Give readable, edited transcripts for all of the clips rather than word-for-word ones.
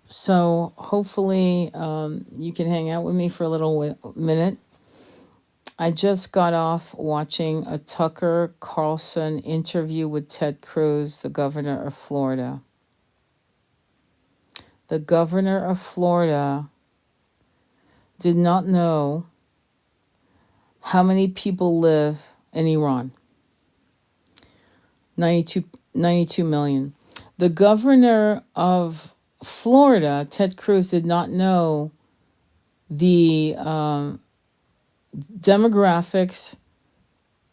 So hopefully you can hang out with me for a little minute. I just got off watching a Tucker Carlson interview with Ted Cruz, the governor of Florida. The governor of Florida did not know how many people live in Iran. 92 million. The governor of Florida, Ted Cruz, did not know the demographics,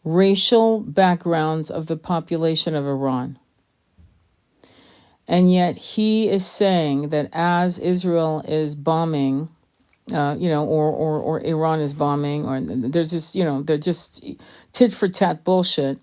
racial backgrounds of the population of Iran. And yet he is saying that as Israel is bombing, or Iran is bombing, or there's just, they're just tit for tat bullshit.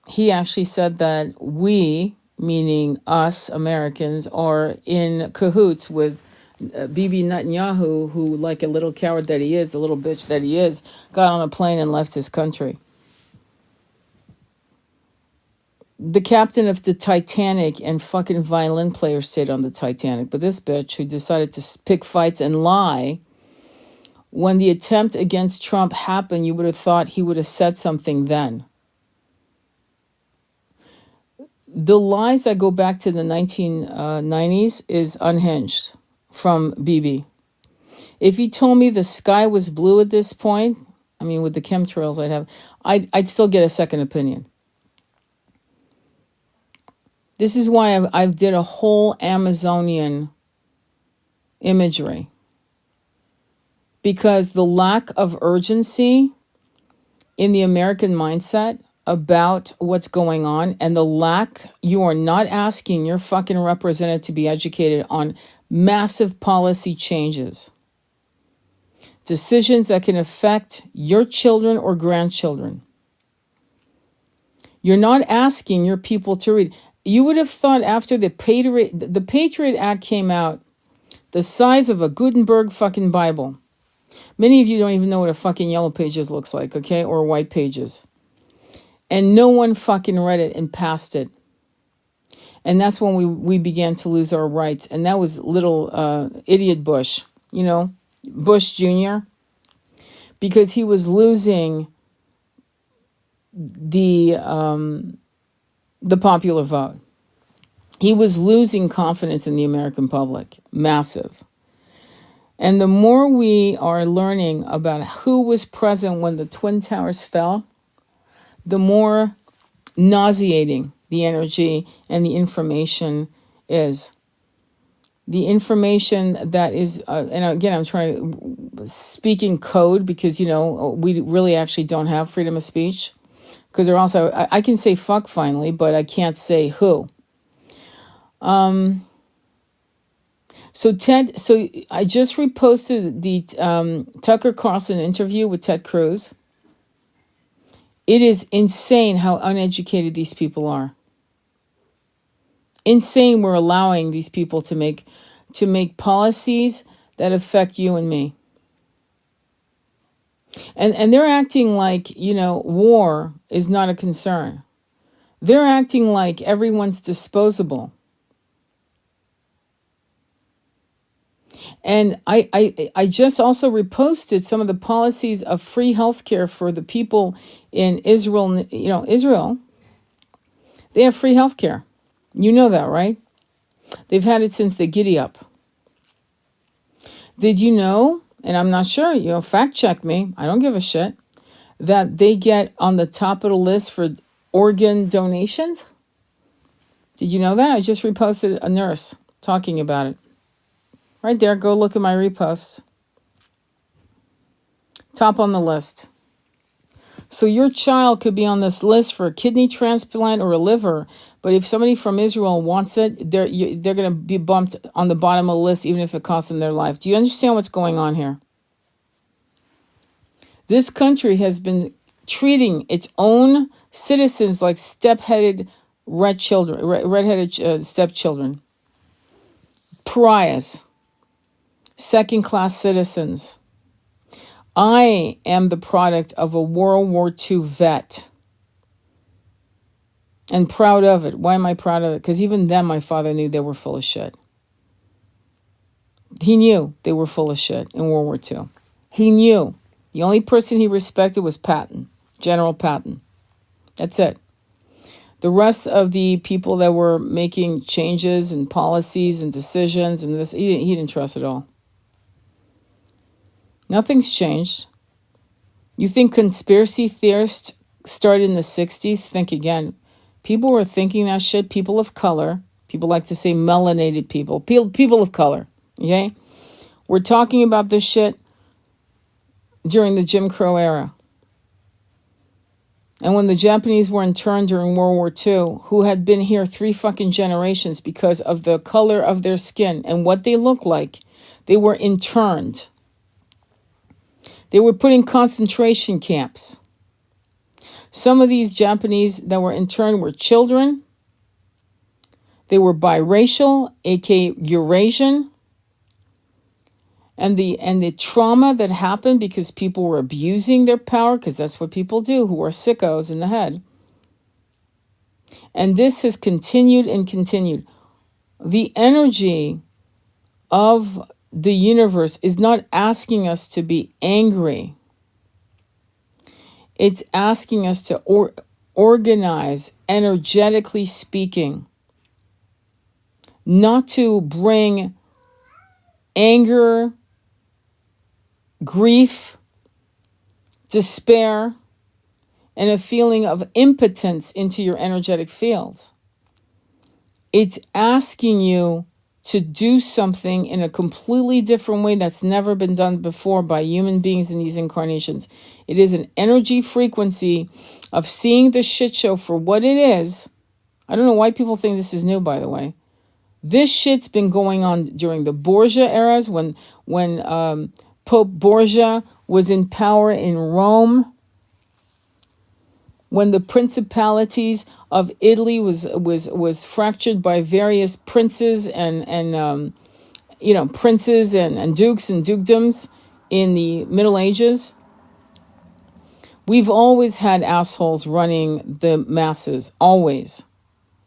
He actually said that we, meaning us Americans, are in cahoots with Bibi Netanyahu, who, like a little coward that he is, the little bitch that he is, got on a plane and left his country. The captain of the Titanic and fucking violin player stayed on the Titanic. But this bitch who decided to pick fights and lie, when the attempt against Trump happened, you would have thought he would have said something then. The lies that go back to the 1990s is unhinged from Bibi. If he told me the sky was blue at this point, I mean, with the chemtrails I'd still get a second opinion. This is why I've did a whole Amazonian imagery. Because the lack of urgency in the American mindset about what's going on, and the lack, you are not asking your fucking representative to be educated on massive policy changes. Decisions that can affect your children or grandchildren. You're not asking your people to read. You would have thought after the Patriot Act came out, the size of a Gutenberg fucking Bible. Many of you don't even know what a fucking Yellow Pages looks like, okay? Or White Pages. And no one fucking read it and passed it. And that's when we began to lose our rights. And that was little idiot Bush, Bush Jr. Because he was losing the popular vote. He was losing confidence in the American public. Massive. And the more we are learning about who was present when the Twin Towers fell, the more nauseating the energy and the information is. The information that is, and again, I'm trying to speak in code because, we really actually don't have freedom of speech. Because they're also, I can say fuck finally, but I can't say who. So I just reposted the Tucker Carlson interview with Ted Cruz. It is insane how uneducated these people are. Insane we're allowing these people to make policies that affect you and me. And they're acting like, war is not a concern. They're acting like everyone's disposable. And I just also reposted some of the policies of free healthcare for the people in Israel. Israel, they have free healthcare. You know that, right? They've had it since the giddy up. Did you know, and I'm not sure, fact check me, I don't give a shit, that they get on the top of the list for organ donations? Did you know that? I just reposted a nurse talking about it. Right there, go look at my reposts. Top on the list. So your child could be on this list for a kidney transplant or a liver, but if somebody from Israel wants it, they're going to be bumped on the bottom of the list, even if it costs them their life. Do you understand what's going on here? This country has been treating its own citizens like step-headed redheaded stepchildren, pariahs, second-class citizens. I am the product of a World War II vet. and proud of it. Why am I proud of it? Because even then my father knew they were full of shit. He knew they were full of shit in World War II. He knew. The only person he respected was Patton, General Patton. That's it. The rest of the people that were making changes and policies and decisions and this, he didn't trust at all. Nothing's changed. You think conspiracy theorists started in the 60s? Think again. People were thinking that shit. People of color. People like to say melanated people. People of color. Okay? We're talking about this shit during the Jim Crow era. And when the Japanese were interned during World War II, who had been here 3 fucking generations because of the color of their skin and what they looked like, they were interned. They were put in concentration camps. Some of these Japanese that were interned were children. They were biracial, aka Eurasian. And the trauma that happened because people were abusing their power, because that's what people do who are sickos in the head. And this has continued and continued. The energy of the universe is not asking us to be angry. It's asking us to organize, energetically speaking, not to bring anger, grief, despair, and a feeling of impotence into your energetic field. It's asking you to do something in a completely different way that's never been done before by human beings in these incarnations. It is an energy frequency of seeing the shit show for what it is. I don't know why people think this is new, by the way. This shit's been going on during the Borgia eras when Pope Borgia was in power in Rome, when the principalities of Italy was fractured by various princes and princes and dukes and dukedoms in the Middle Ages. We've always had assholes running the masses, always.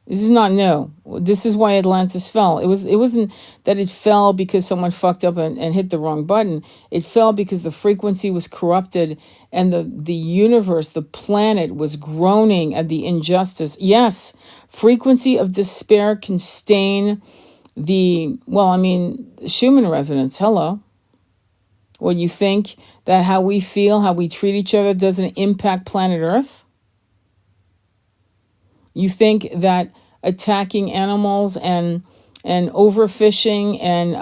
This is not new. This is why Atlantis fell. It wasn't that it fell because someone fucked up and hit the wrong button. It fell because the frequency was corrupted and the universe, the planet was groaning at the injustice. Yes, frequency of despair can stain Schumann resonance. Hello. Well, you think that how we feel, how we treat each other doesn't impact planet Earth? You think that attacking animals and overfishing and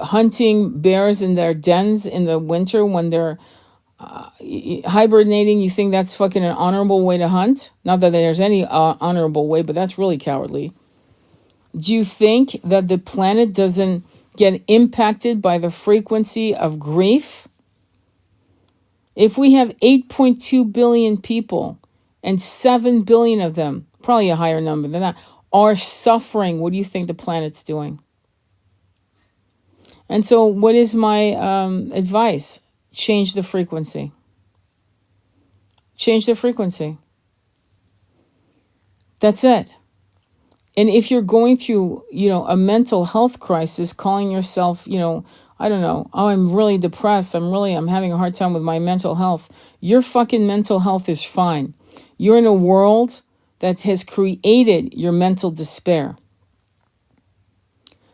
hunting bears in their dens in the winter when they're hibernating, you think that's fucking an honorable way to hunt? Not that there's any honorable way, but that's really cowardly. Do you think that the planet doesn't get impacted by the frequency of grief? If we have 8.2 billion people and 7 billion of them, probably a higher number than that, are suffering, what do you think the planet's doing? And so what is my advice? Change the frequency. Change the frequency. That's it. And if you're going through, a mental health crisis, calling yourself, I'm really depressed. I'm having a hard time with my mental health. Your fucking mental health is fine. You're in a world that has created your mental despair.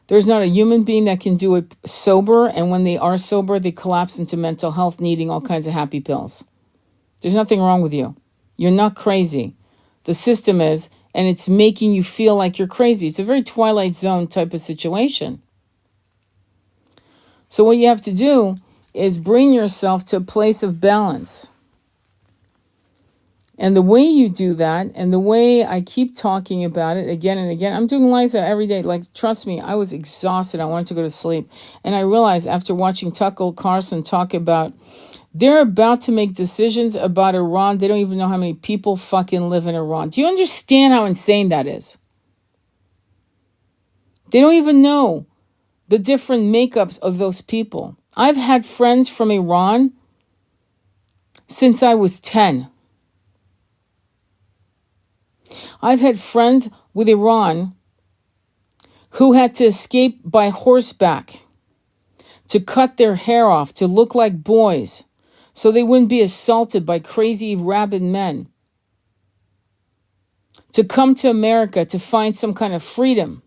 There's not a human being that can do it sober, and when they are sober, they collapse into mental health, needing all kinds of happy pills. There's nothing wrong with you. You're not crazy. The system is, and it's making you feel like you're crazy. It's a very Twilight Zone type of situation. So what you have to do is bring yourself to a place of balance. And the way you do that, and the way I keep talking about it again and again, I'm doing Liza every day. Like, trust me, I was exhausted. I wanted to go to sleep. And I realized after watching Tucker Carlson talk about, they're about to make decisions about Iran. They don't even know how many people fucking live in Iran. Do you understand how insane that is? They don't even know the different makeups of those people. I've had friends from Iran since I was 10. I've had friends with Iran who had to escape by horseback to cut their hair off to look like boys so they wouldn't be assaulted by crazy rabid men, to come to America to find some kind of freedom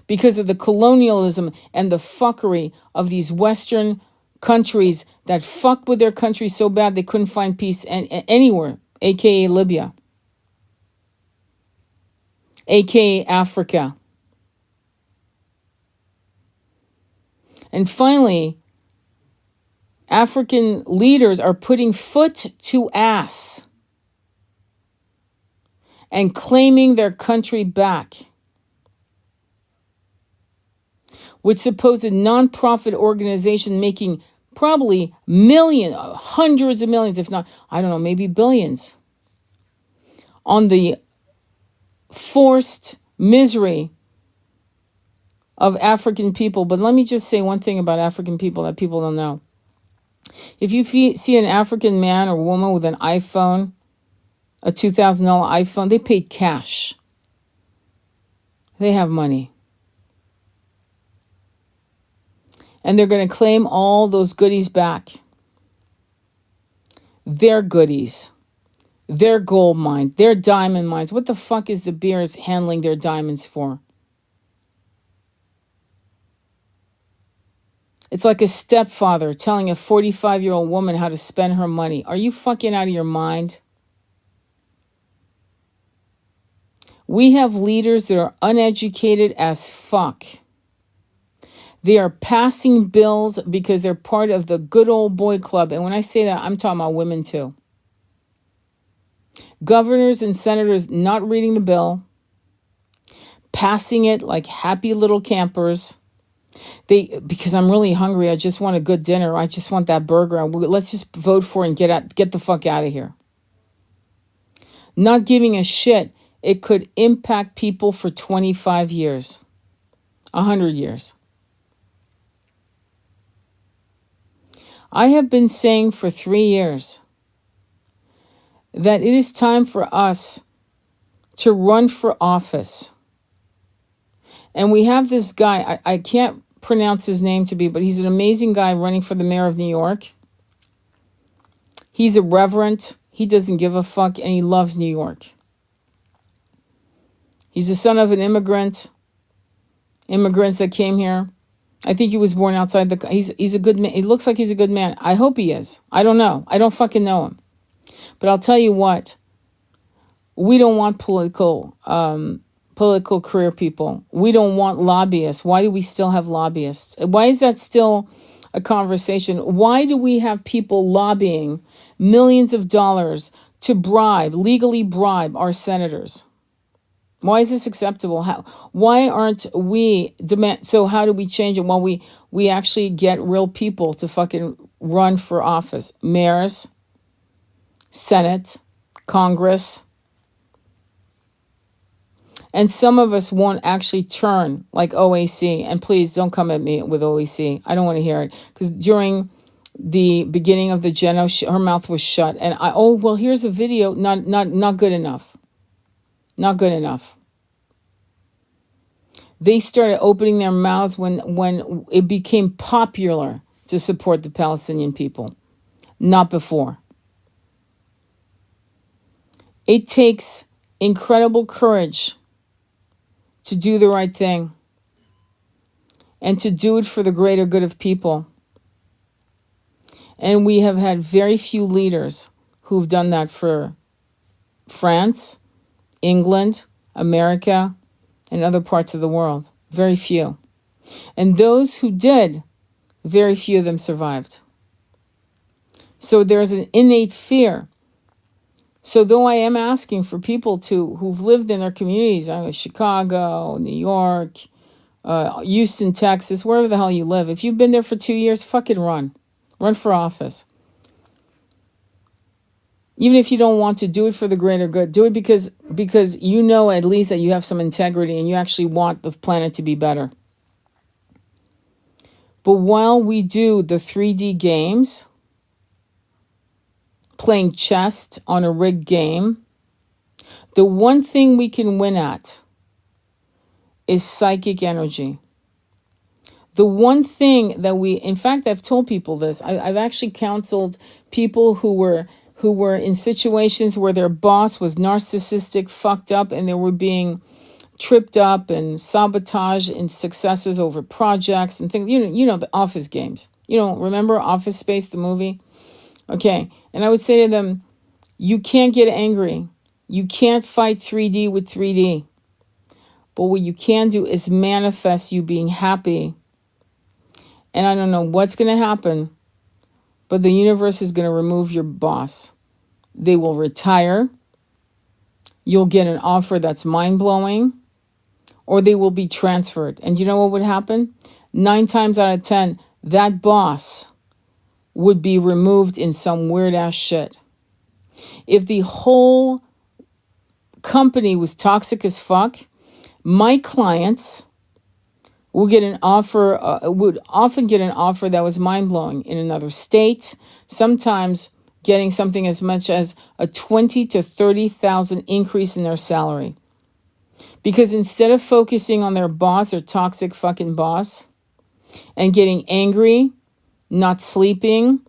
because of the colonialism and the fuckery of these Western countries that fucked with their country so bad they couldn't find peace anywhere, aka Libya, aka Africa. And finally, African leaders are putting foot to ass and claiming their country back, with supposed nonprofit organization making probably millions, hundreds of millions, if not, I don't know, maybe billions, on the forced misery of African people. But let me just say one thing about African people that people don't know. If you see an African man or woman with an iPhone, a $2,000 iPhone, they paid cash. They have money. And they're going to claim all those goodies back. Their goodies. Their gold mine. Their diamond mines. What the fuck is the Beers handling their diamonds for? It's like a stepfather telling a 45-year-old woman how to spend her money. Are you fucking out of your mind? We have leaders that are uneducated as fuck. They are passing bills because they're part of the good old boy club. And when I say that, I'm talking about women too. Governors and senators not reading the bill, passing it like happy little campers. Because I'm really hungry, I just want a good dinner. I just want that burger. Let's just vote for it and get the fuck out of here. Not giving a shit. It could impact people for 25 years, 100 years. I have been saying for 3 years that it is time for us to run for office. And we have this guy, I can't pronounce his name to be, but he's an amazing guy running for the mayor of New York. He's irreverent. He doesn't give a fuck, and he loves New York. He's the son of an immigrants that came here. I think he was born outside he's a good man. He looks like he's a good man. I hope he is. I don't know. I don't fucking know him. But I'll tell you what. We don't want political career people. We don't want lobbyists. Why do we still have lobbyists? Why is that still a conversation? Why do we have people lobbying millions of dollars to legally bribe our senators? Why is this acceptable? Why aren't we demand? So how do we change it? Well, we actually get real people to fucking run for office. Mayors, Senate, Congress. And some of us won't actually turn like OAC. And please don't come at me with OAC. I don't want to hear it. Because during the beginning of the Geno, her mouth was shut. And here's a video. Not good enough. Not good enough. They started opening their mouths when it became popular to support the Palestinian people. Not before. It takes incredible courage to do the right thing and to do it for the greater good of people. And we have had very few leaders who've done that for France, England, America, and other parts of the world. Very few. And those who did, very few of them survived. So there's an innate fear. So though I am asking for people who've lived in their communities, Chicago, New York, Houston, Texas, wherever the hell you live, if you've been there for 2 years, fucking run. Run for office. Even if you don't want to, do it for the greater good. Do it because you know at least that you have some integrity and you actually want the planet to be better. But while we do the 3D games, playing chess on a rigged game, The one thing we can win at is psychic energy. The one thing that in fact, I've told people this. I've actually counseled people who were in situations where their boss was narcissistic, fucked up, and they were being tripped up and sabotaged in successes over projects and things. You know the Office games. Remember Office Space, the movie? Okay. And I would say to them, you can't get angry. You can't fight 3D with 3D. But what you can do is manifest you being happy. And I don't know what's going to happen, but the universe is going to remove your boss. They will retire. You'll get an offer that's mind-blowing, or they will be transferred. And you know what would happen? 9 times out of 10, that boss would be removed in some weird-ass shit. If the whole company was toxic as fuck, my clients would get an offer, would often get an offer that was mind-blowing in another state, sometimes getting something as much as a 20 to 30,000 increase in their salary. Because instead of focusing on their boss, their toxic fucking boss, and getting angry, not sleeping,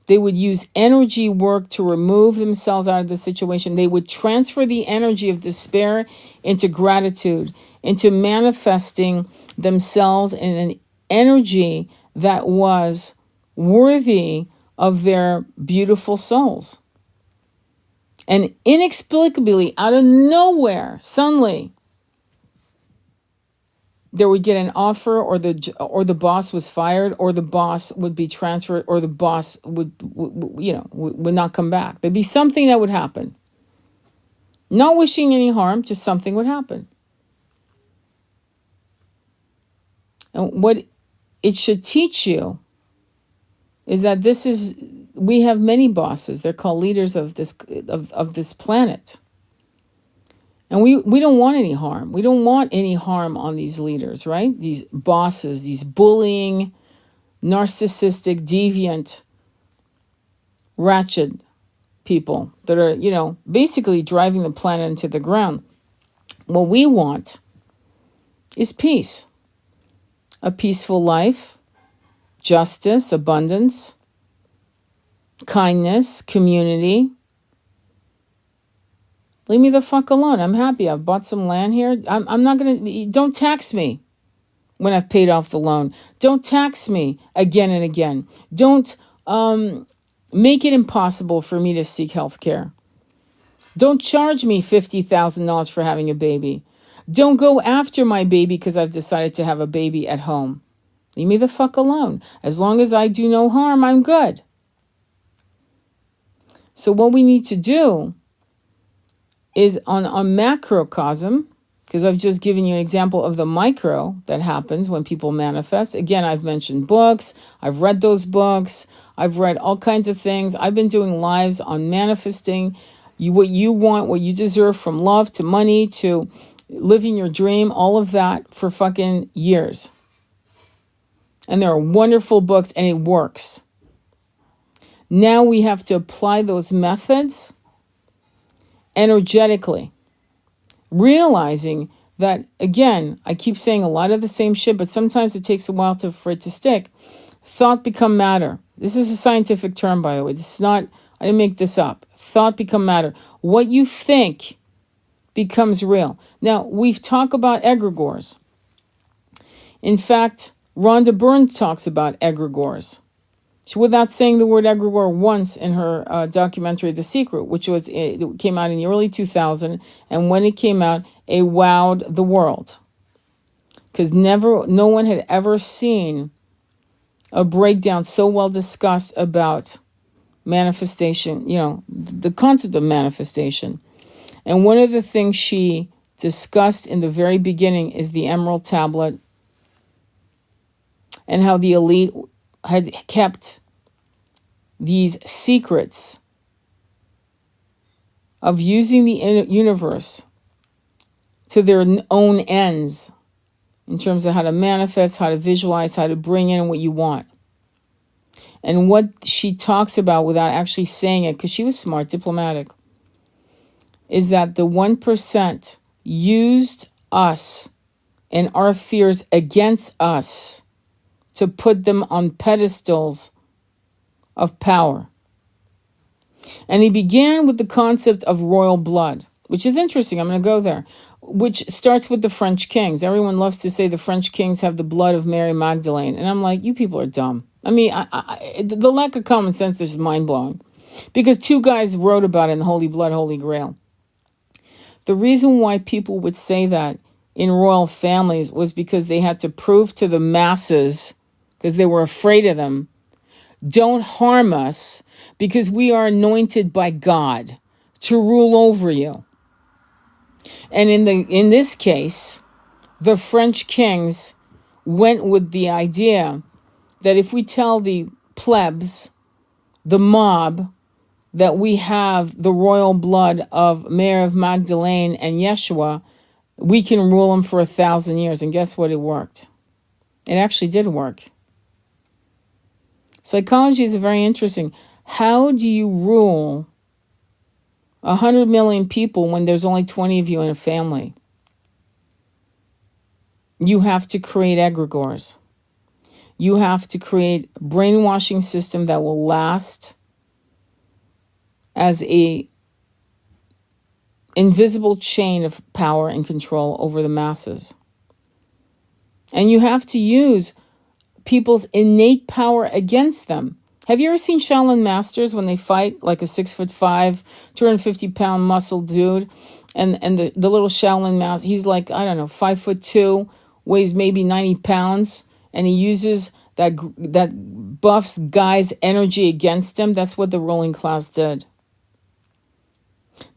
they would use energy work to remove themselves out of the situation. They would transfer the energy of despair into gratitude, into manifesting themselves in an energy that was worthy of their beautiful souls. And inexplicably, out of nowhere, suddenly, they would get an offer, or the boss was fired, or the boss would be transferred, or the boss would not come back. There'd be something that would happen. Not wishing any harm, just something would happen. And what it should teach you is that we have many bosses. They're called leaders of this planet. And we don't want any harm. We don't want any harm on these leaders, right? These bosses, these bullying, narcissistic, deviant, ratchet people that are, basically driving the planet into the ground. What we want is peace. A peaceful life, justice, abundance, kindness, community. Leave me the fuck alone. I'm happy. I've bought some land here. I'm not going to... Don't tax me when I've paid off the loan. Don't tax me again and again. Don't make it impossible for me to seek health care. Don't charge me $50,000 for having a baby. Don't go after my baby because I've decided to have a baby at home. Leave me the fuck alone. As long as I do no harm, I'm good. So what we need to do is on macrocosm, because I've just given you an example of the micro that happens when people manifest. Again, I've mentioned books. I've read those books. I've read all kinds of things. I've been doing lives on manifesting what you want, what you deserve, from love to money to living your dream, all of that for fucking years. And there are wonderful books, and it works. Now we have to apply those methods energetically, realizing that, again, I keep saying a lot of the same shit, but sometimes it takes a while for it to stick. Thought become matter. This is a scientific term, by the way. This is not, I didn't make this up. Thought become matter. What you think becomes real. Now, we've talked about egregores. In fact, Rhonda Byrne talks about egregores. Without saying the word egregore once in her documentary, The Secret, it came out in the early 2000s, and when it came out, it wowed the world. Because no one had ever seen a breakdown so well discussed about manifestation, the concept of manifestation. And one of the things she discussed in the very beginning is the Emerald Tablet, and how the elite had kept these secrets of using the universe to their own ends in terms of how to manifest, how to visualize, how to bring in what you want. And what she talks about, without actually saying it, because she was smart, diplomatic, is that the 1% used us and our fears against us to put them on pedestals of power. And he began with the concept of royal blood, which is interesting. I'm going to go there, which starts with the French kings. Everyone loves to say the French kings have the blood of Mary Magdalene. And I'm like, you people are dumb. I mean, the lack of common sense is mind-blowing, because two guys wrote about it in Holy Blood, Holy Grail. The reason why people would say that in royal families was because they had to prove to the masses, because they were afraid of them, don't harm us, because we are anointed by God to rule over you. And in this case, the French kings went with the idea that if we tell the plebs, the mob, that we have the royal blood of Mary of Magdalene and Yeshua, we can rule them for 1,000 years. And guess what? It worked. It actually did work. Psychology is very interesting. How do you rule 100 million people when there's only 20 of you in a family? You have to create egregores. You have to create a brainwashing system that will last as a invisible chain of power and control over the masses. And you have to use people's innate power against them. Have you ever seen Shaolin Masters when they fight, like a 6'5", 250-pound muscle dude, and the little Shaolin Master, he's like, I don't know, 5'2", weighs maybe 90 pounds, and he uses that buffs guy's energy against him? That's what the ruling class did.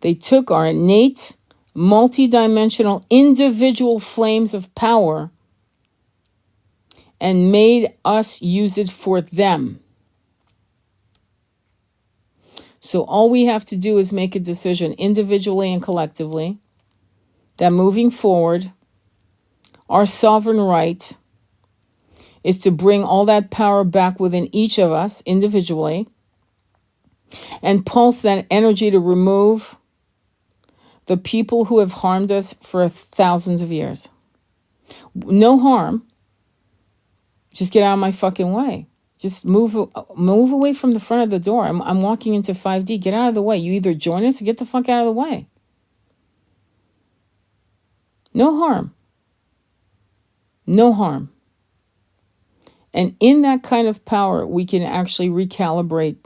They took our innate, multidimensional, individual flames of power and made us use it for them. So all we have to do is make a decision individually and collectively that moving forward, our sovereign right is to bring all that power back within each of us individually and pulse that energy to remove the people who have harmed us for thousands of years. No harm. Just get out of my fucking way. Just move away from the front of the door. I'm walking into 5D. Get out of the way. You either join us or get the fuck out of the way. No harm. No harm. And in that kind of power, we can actually recalibrate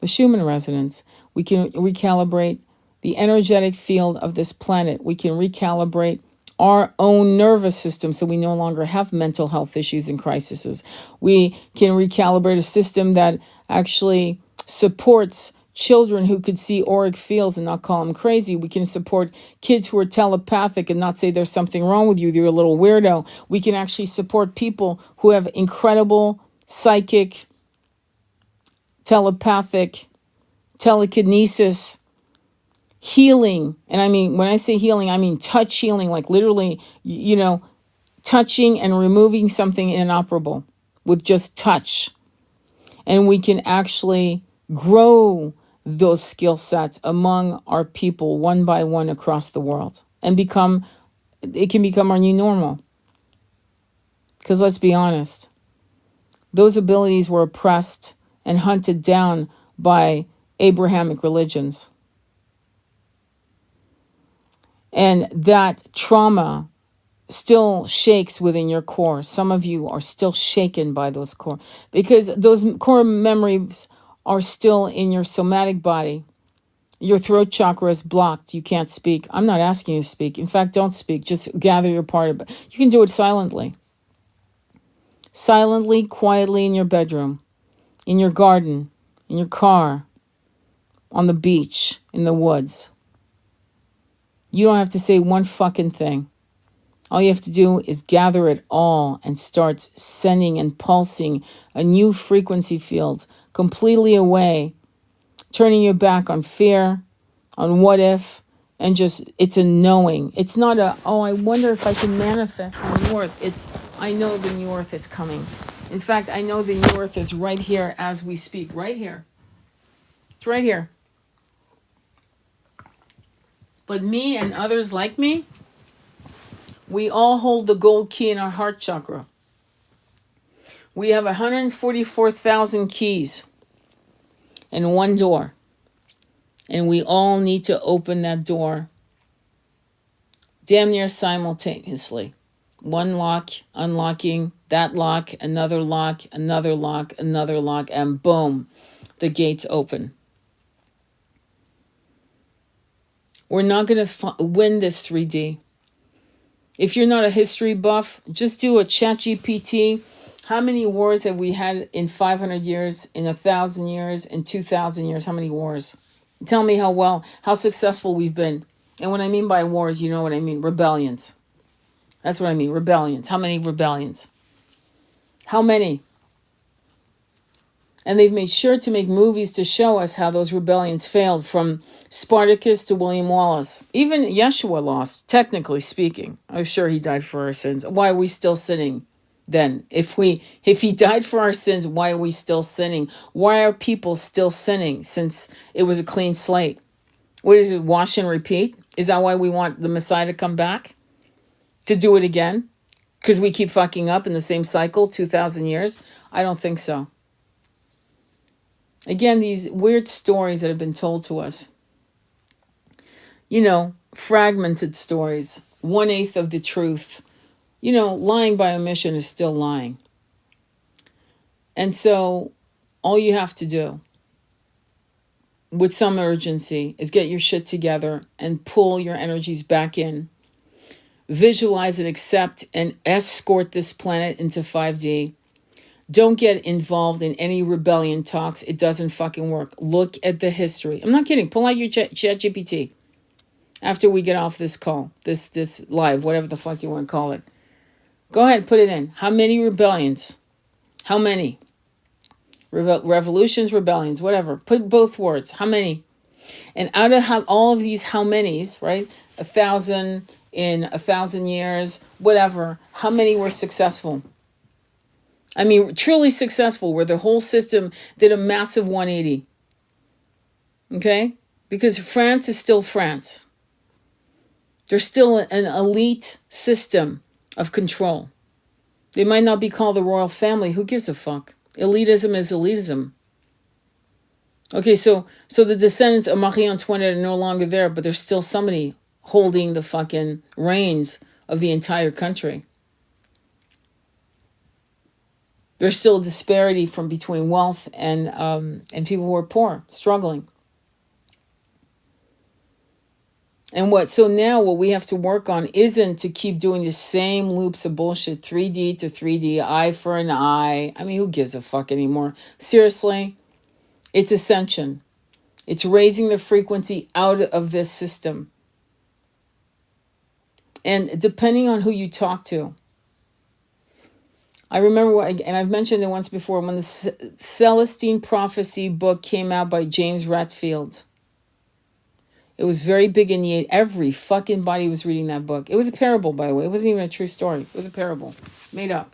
the Schumann resonance. We can recalibrate the energetic field of this planet. We can recalibrate our own nervous system so we no longer have mental health issues and crises. We can recalibrate a system that actually supports children who could see auric fields and not call them crazy. We can support kids who are telepathic and not say there's something wrong with you, you're a little weirdo. We can actually support people who have incredible psychic, telepathic, telekinesis, healing. And I mean, when I say healing, I mean touch healing, like literally, touching and removing something inoperable with just touch. And we can actually grow those skill sets among our people one by one across the world and it can become our new normal. Because let's be honest, those abilities were oppressed and hunted down by Abrahamic religions. And that trauma still shakes within your core. Some of you are still shaken by those core, because those core memories are still in your somatic body. Your throat chakra is blocked. You can't speak. I'm not asking you to speak. In fact, don't speak. Just gather your part of it. You can do it silently. Silently, quietly in your bedroom, in your garden, in your car, on the beach, in the woods. You don't have to say one fucking thing. All you have to do is gather it all and start sending and pulsing a new frequency field completely away, turning your back on fear, on what if, and just, it's a knowing. It's not a, oh, I wonder if I can manifest the new earth. It's, I know the new earth is coming. In fact, I know the new earth is right here as we speak, right here. It's right here. But me and others like me, we all hold the gold key in our heart chakra. We have 144,000 keys in one door. And we all need to open that door damn near simultaneously. One lock, unlocking, that lock, another lock, another lock, another lock, and boom, the gates open. We're not going to win this 3D. If you're not a history buff, just do a ChatGPT. How many wars have we had in 500 years, in 1,000 years, in 2,000 years? How many wars? Tell me how successful we've been. And what I mean by wars, you know what I mean. Rebellions. That's what I mean. Rebellions. How many rebellions? How many? And they've made sure to make movies to show us how those rebellions failed, from Spartacus to William Wallace. Even Yeshua lost, technically speaking. I'm sure he died for our sins. Why are we still sinning then? If he died for our sins, why are we still sinning? Why are people still sinning since it was a clean slate? What is it, wash and repeat? Is that why we want the Messiah to come back? To do it again? Because we keep fucking up in the same cycle, 2,000 years? I don't think so. Again, these weird stories that have been told to us. You know, fragmented stories. 1/8 of the truth. You know, lying by omission is still lying. And so, all you have to do, with some urgency, is get your shit together and pull your energies back in. Visualize and accept and escort this planet into 5D. Don't get involved in any rebellion talks. It doesn't fucking work. Look at the history. I'm not kidding. Pull out your ChatGPT after we get off this call, this live, whatever the fuck you want to call it. Go ahead, put it in. How many rebellions? How many? Revolutions, rebellions, whatever. Put both words. How many? And out of all of these how many's, right? 1,000 in 1,000 years, whatever. How many were successful? I mean, truly successful, where the whole system did a massive 180. Okay? Because France is still France. There's still an elite system of control. They might not be called the royal family. Who gives a fuck? Elitism is elitism. Okay, so the descendants of Marie Antoinette are no longer there, but there's still somebody holding the fucking reins of the entire country. There's still a disparity from between wealth and people who are poor, struggling. And so now what we have to work on isn't to keep doing the same loops of bullshit, 3D to 3D, eye for an eye. I mean, who gives a fuck anymore? Seriously, it's ascension. It's raising the frequency out of this system. And depending on who you talk to, I remember, and I've mentioned it once before, when the Celestine Prophecy book came out by James Ratfield. It was very big in the every fucking body was reading that book. It was a parable, by the way. It wasn't even a true story. It was a parable, made up.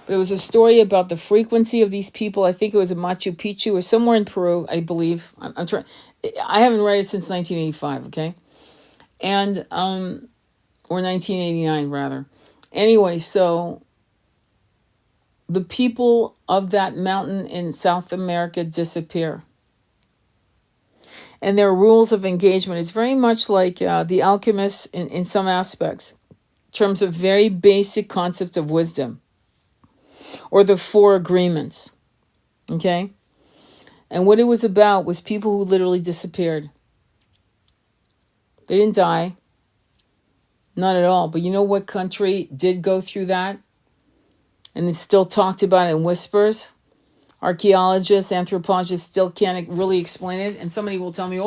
But it was a story about the frequency of these people. I think it was in Machu Picchu or somewhere in Peru, I believe. I'm trying. I haven't read it since 1985, okay? And or 1989 rather. Anyway, so the people of that mountain in South America disappear. And their rules of engagement is very much like the alchemists in some aspects, in terms of very basic concepts of wisdom, or the 4 agreements, okay? And what it was about was people who literally disappeared. They didn't die, not at all. But you know what country did go through that? And it's still talked about in whispers. Archaeologists, anthropologists still can't really explain it. And somebody will tell me,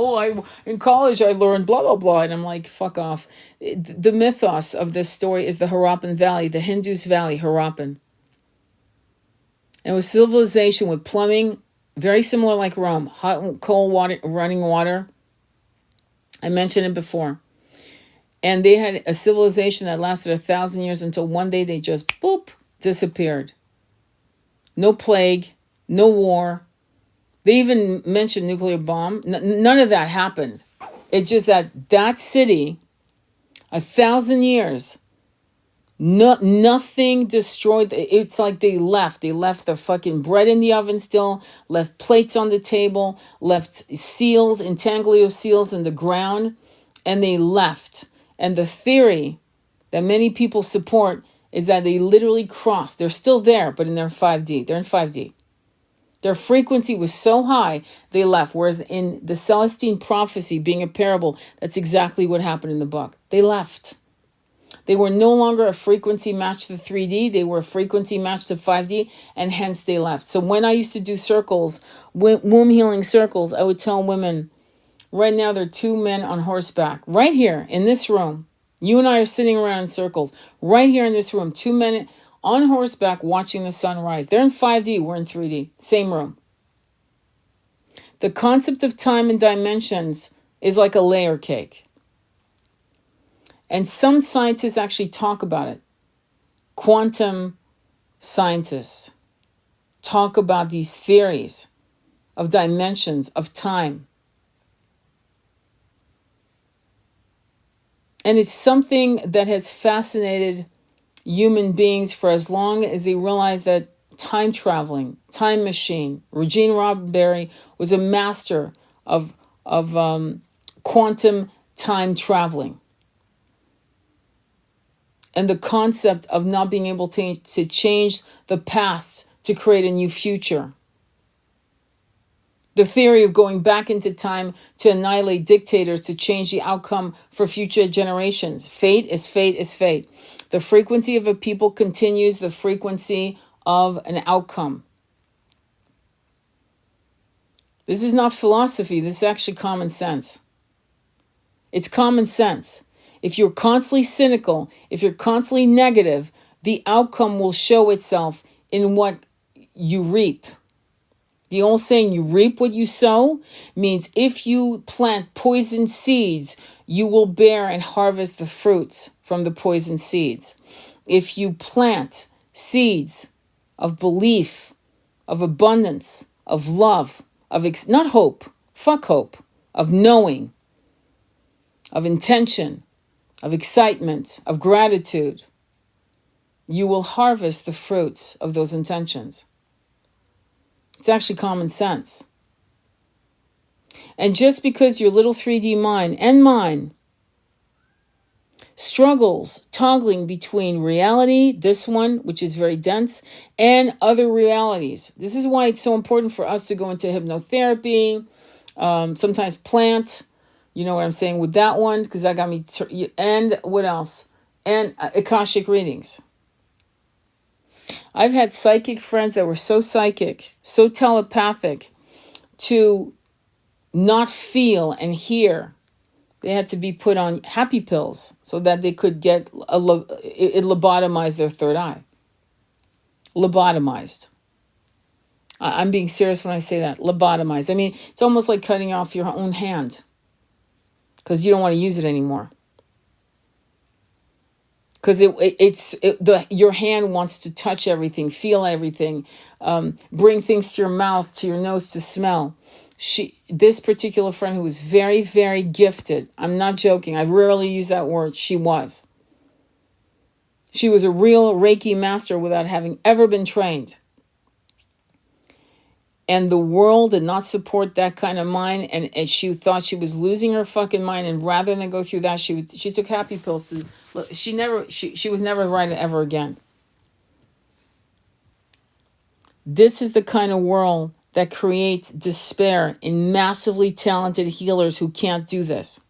in college I learned blah, blah, blah. And I'm like, fuck off. The mythos of this story is the Harappan Valley, the Hindus' valley, Harappan. And it was civilization with plumbing, very similar like Rome, hot and cold water, running water. I mentioned it before. And they had a civilization that lasted 1,000 years until one day they just, boop, disappeared. No plague. No war. They even mentioned nuclear bomb. None of that happened. It's just that city, 1,000 years, nothing destroyed. It's like they left the fucking bread in the oven still, left plates on the table, left seals, intaglio seals in the ground, and they left. And the theory that many people support is that they literally crossed. They're still there, but in their 5D. They're in 5D. Their frequency was so high, they left. Whereas in the Celestine prophecy, being a parable, that's exactly what happened in the book. They left. They were no longer a frequency match to 3D. They were a frequency match to 5D, and hence they left. So when I used to do circles, womb healing circles, I would tell women, right now there are 2 men on horseback, right here in this room. You and I are sitting around in circles, right here in this room, 2 men on horseback watching the sun rise. They're in 5D, we're in 3D, same room. The concept of time and dimensions is like a layer cake. And some scientists actually talk about it. Quantum scientists talk about these theories of dimensions, of time. And it's something that has fascinated human beings for as long as they realize that time traveling, time machine. Regine Roddenberry was a master of quantum time traveling. And the concept of not being able to change the past to create a new future. The theory of going back into time to annihilate dictators to change the outcome for future generations. Fate is fate is fate. The frequency of a people continues the frequency of an outcome. This is not philosophy. This is actually common sense. It's common sense. If you're constantly cynical, if you're constantly negative, the outcome will show itself in what you reap. The old saying, you reap what you sow, means if you plant poison seeds, you will bear and harvest the fruits from the poison seeds. If you plant seeds of belief, of abundance, of love, of not hope, fuck hope, of knowing, of intention, of excitement, of gratitude, you will harvest the fruits of those intentions. It's actually common sense. And just because your little 3D mind and mine struggles toggling between reality, this one, which is very dense, and other realities. This is why it's so important for us to go into hypnotherapy, sometimes plant, you know what I'm saying with that one, because that got me, and what else? And Akashic readings. I've had psychic friends that were so psychic, so telepathic, to not feel and hear. They had to be put on happy pills so that they could get it lobotomized their third eye. Lobotomized. I'm being serious when I say that. Lobotomized. I mean, it's almost like cutting off your own hand because you don't want to use it anymore. Because your hand wants to touch everything, feel everything, bring things to your mouth, to your nose to smell. This particular friend who was very, very gifted, I'm not joking, I rarely use that word, she was. She was a real Reiki master without having ever been trained. And the world did not support that kind of mind, and she thought she was losing her fucking mind. And rather than go through that, she took happy pills. She was never right ever again. This is the kind of world that creates despair in massively talented healers who can't do this.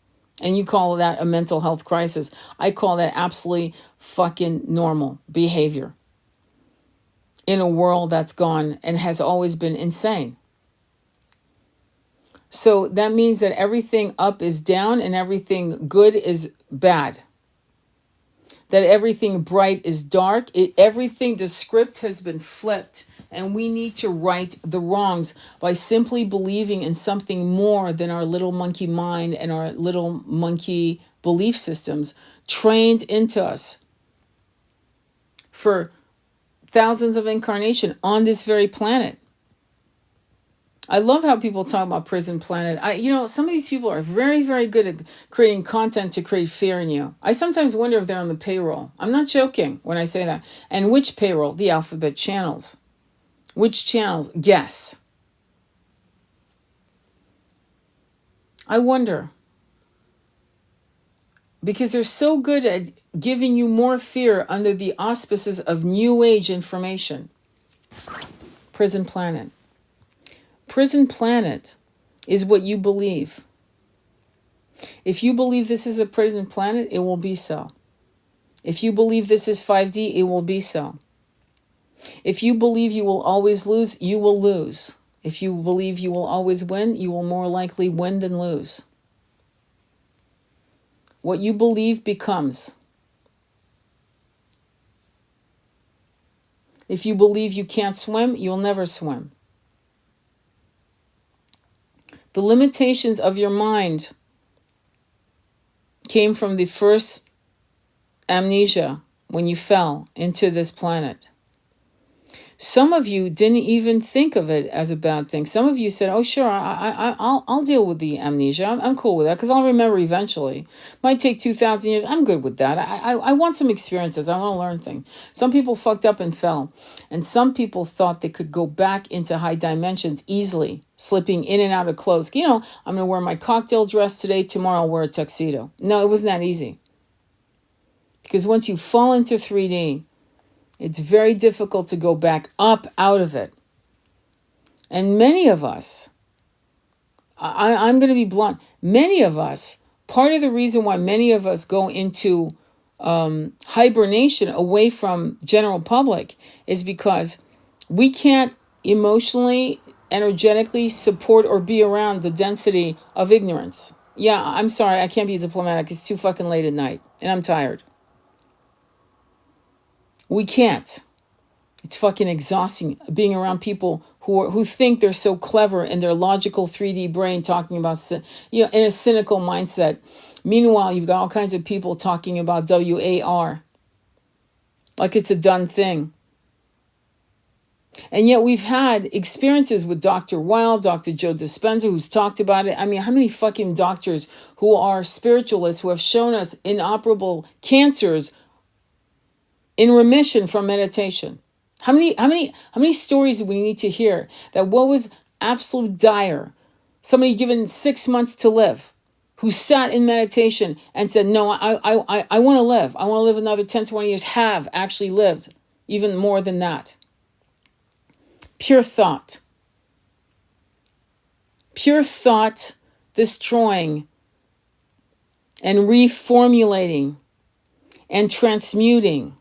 And you call that a mental health crisis. I call that absolutely fucking normal behavior in a world that's gone and has always been insane. So that means that everything up is down and everything good is bad. That everything bright is dark. Everything, the script has been flipped, and we need to right the wrongs by simply believing in something more than our little monkey mind and our little monkey belief systems trained into us for thousands of incarnations on this very planet. I love how people talk about prison planet. Some of these people are very, very good at creating content to create fear in you. I sometimes wonder if they're on the payroll. I'm not joking when I say that. And which payroll? The alphabet channels. Which channels? Guess. I wonder. Because they're so good at giving you more fear under the auspices of New Age information. Prison planet. Prison planet is what you believe. If you believe this is a prison planet, it will be so. If you believe this is 5D, it will be so. If you believe you will always lose, you will lose. If you believe you will always win, you will more likely win than lose. What you believe becomes. If you believe you can't swim, you'll never swim. The limitations of your mind came from the first amnesia when you fell into this planet. Some of you didn't even think of it as a bad thing. Some of you said, "Oh, sure, I'll deal with the amnesia. I'm cool with that because I'll remember eventually. Might take 2,000 years. I'm good with that. I want some experiences. I want to learn things." Some people fucked up and fell, and some people thought they could go back into high dimensions easily, slipping in and out of clothes. I'm going to wear my cocktail dress today. Tomorrow I'll wear a tuxedo. No, it wasn't that easy. Because once you fall into 3D, it's very difficult to go back up out of it. And many of us, I'm going to be blunt, many of us, part of the reason why many of us go into hibernation away from general public is because we can't emotionally, energetically support or be around the density of ignorance. Yeah, I'm sorry, I can't be diplomatic. It's too fucking late at night, and I'm tired. We can't. It's fucking exhausting being around people who think they're so clever in their logical 3D brain talking about, in a cynical mindset. Meanwhile, you've got all kinds of people talking about WAR like it's a done thing. And yet we've had experiences with Dr. Wilde, Dr. Joe Dispenza, who's talked about it. I mean, how many fucking doctors who are spiritualists who have shown us inoperable cancers in remission from meditation? How many stories do we need to hear that what was absolute dire, somebody given 6 months to live, who sat in meditation and said, "No, I want to live. I want to live another 10, 20 years," have actually lived even more than that. Pure thought. Pure thought destroying and reformulating and transmuting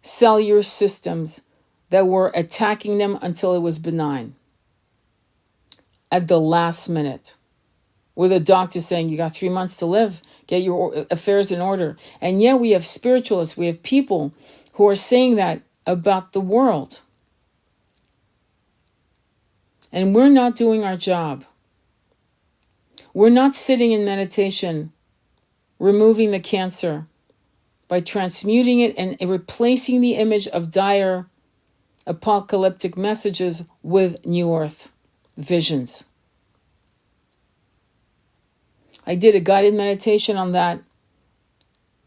cellular systems that were attacking them until it was benign. At the last minute, with a doctor saying, "You got 3 months to live, get your affairs in order." And yet we have spiritualists, we have people who are saying that about the world. And we're not doing our job. We're not sitting in meditation, removing the cancer by transmuting it and replacing the image of dire apocalyptic messages with New Earth visions. I did a guided meditation on that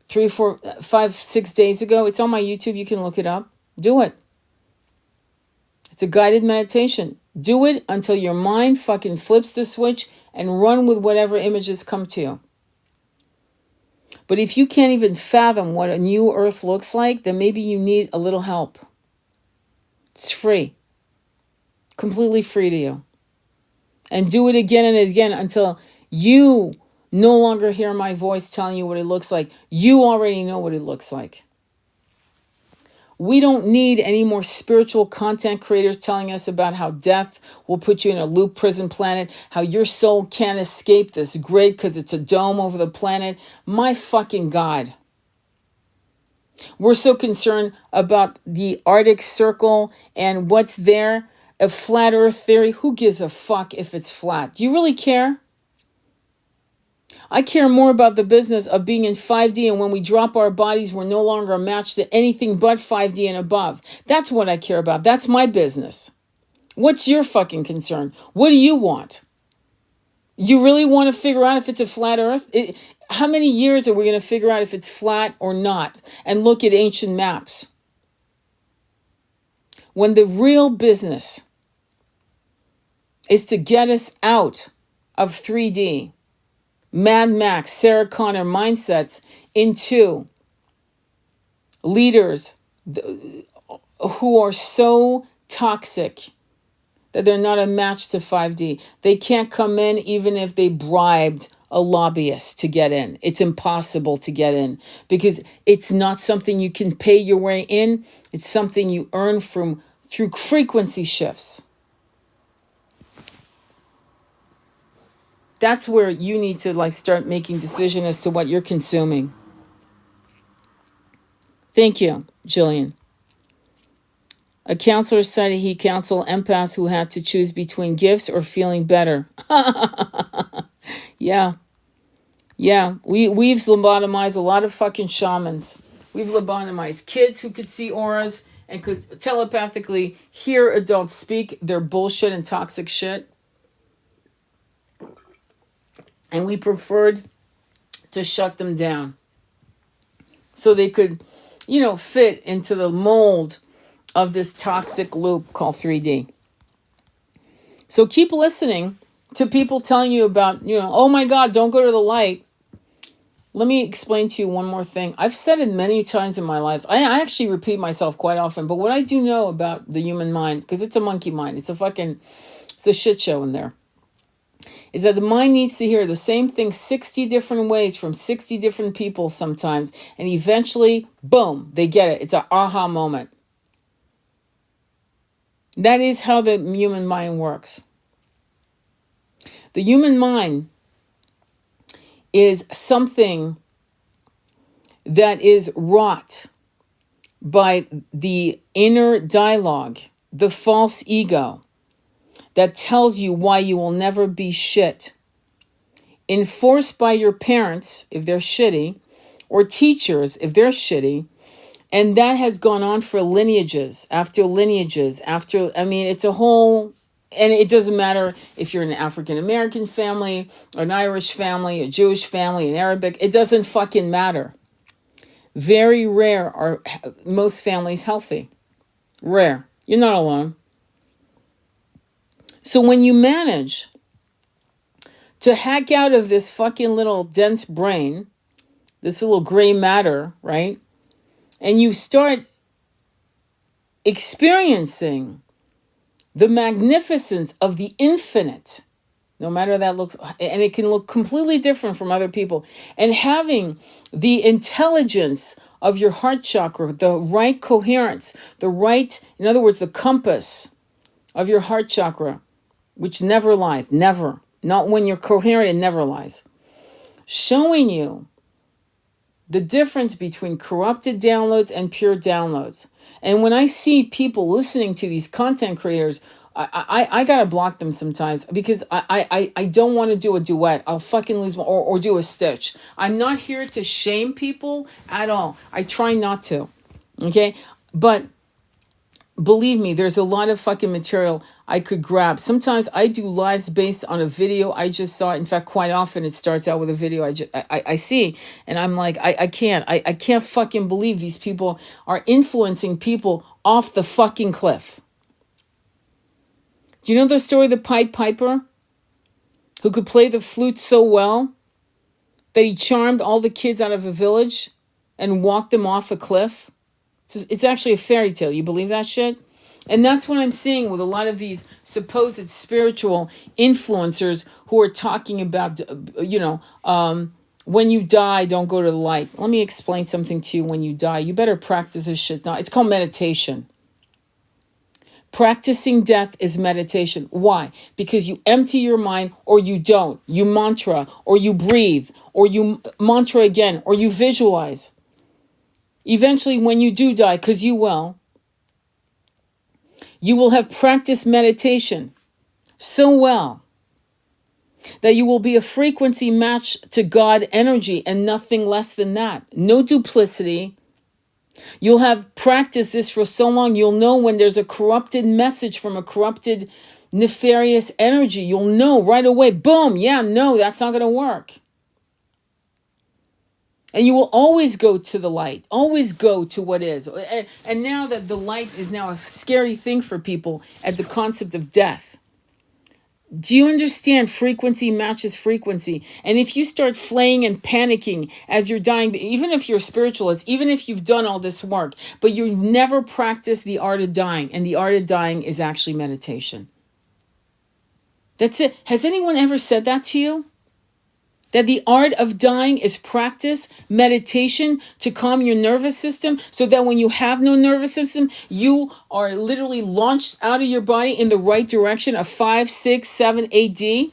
3, 4, 5, 6 days ago. It's on my YouTube. You can look it up. Do it. It's a guided meditation. Do it until your mind fucking flips the switch and run with whatever images come to you. But if you can't even fathom what a new earth looks like, then maybe you need a little help. It's free. Completely free to you. And do it again and again until you no longer hear my voice telling you what it looks like. You already know what it looks like. We don't need any more spiritual content creators telling us about how death will put you in a loop prison planet, how your soul can't escape this grid because it's a dome over the planet. My fucking God. We're so concerned about the Arctic Circle and what's there, a flat earth theory. Who gives a fuck if it's flat? Do you really care? I care more about the business of being in 5D, and when we drop our bodies, we're no longer a match to anything but 5D and above. That's what I care about. That's my business. What's your fucking concern? What do you want? You really want to figure out if it's a flat earth? How many years are we going to figure out if it's flat or not? And look at ancient maps. When the real business is to get us out of 3D, Mad Max, Sarah Connor mindsets into leaders who are so toxic that they're not a match to 5D. They can't come in even if they bribed a lobbyist to get in. It's impossible to get in because it's not something you can pay your way in. It's something you earn through frequency shifts. That's where you need to start making decision as to what you're consuming. Thank you, Jillian. A counselor cited he counseled empaths who had to choose between gifts or feeling better. Yeah. We've lobotomized a lot of fucking shamans. We've lobotomized kids who could see auras and could telepathically hear adults speak their bullshit and toxic shit. And we preferred to shut them down so they could, fit into the mold of this toxic loop called 3D. So keep listening to people telling you about, oh my God, don't go to the light. Let me explain to you one more thing. I've said it many times in my life. I actually repeat myself quite often, but what I do know about the human mind, because it's a monkey mind, it's a shit show in there, is that the mind needs to hear the same thing 60 different ways from 60 different people sometimes, and eventually, boom, they get it. It's an aha moment. That is how the human mind works. The human mind is something that is wrought by the inner dialogue, the false ego, that tells you why you will never be shit. Enforced by your parents, if they're shitty, or teachers, if they're shitty. And that has gone on for lineages, after lineages, it's a whole, and it doesn't matter if you're an African-American family, an Irish family, a Jewish family, an Arabic, it doesn't fucking matter. Very rare are most families healthy. Rare. You're not alone. So when you manage to hack out of this fucking little dense brain, this little gray matter, right? And you start experiencing the magnificence of the infinite, no matter that looks, and it can look completely different from other people, and having the intelligence of your heart chakra, the right coherence, in other words, the compass of your heart chakra, which never lies, never, not when you're coherent, it never lies, showing you the difference between corrupted downloads and pure downloads. And when I see people listening to these content creators, I gotta block them sometimes because I don't want to do a duet. I'll fucking lose my, or do a stitch. I'm not here to shame people at all. I try not to. Okay? But believe me, there's a lot of fucking material I could grab. Sometimes I do lives based on a video I just saw. In fact, quite often it starts out with a video I see, and I'm like, I can't fucking believe these people are influencing people off the fucking cliff. Do you know the story of the Pied Piper, who could play the flute so well that he charmed all the kids out of a village and walked them off a cliff? It's actually a fairy tale. You believe that shit? And that's what I'm seeing with a lot of these supposed spiritual influencers who are talking about, when you die, don't go to the light. Let me explain something to you. When you die, you better practice this shit. Now, it's called meditation. Practicing death is meditation. Why? Because you empty your mind, or you don't. You mantra, or you breathe, or you mantra again, or you visualize. Eventually, when you do die, because you will have practiced meditation so well that you will be a frequency match to God energy and nothing less than that. No duplicity, You'll have practiced this for so long, you'll know when there's a corrupted message from a corrupted, nefarious energy. You'll know right away, boom, yeah, no, that's not going to work. And you will always go to the light, always go to what is. And now that the light is now a scary thing for people at the concept of death. Do you understand? Frequency matches frequency. And if you start flaying and panicking as you're dying, even if you're a spiritualist, even if you've done all this work, but you never practice the art of dying, and the art of dying is actually meditation. That's it. Has anyone ever said that to you? That the art of dying is practice, meditation to calm your nervous system so that when you have no nervous system, you are literally launched out of your body in the right direction of 5, 6, 7, 8D.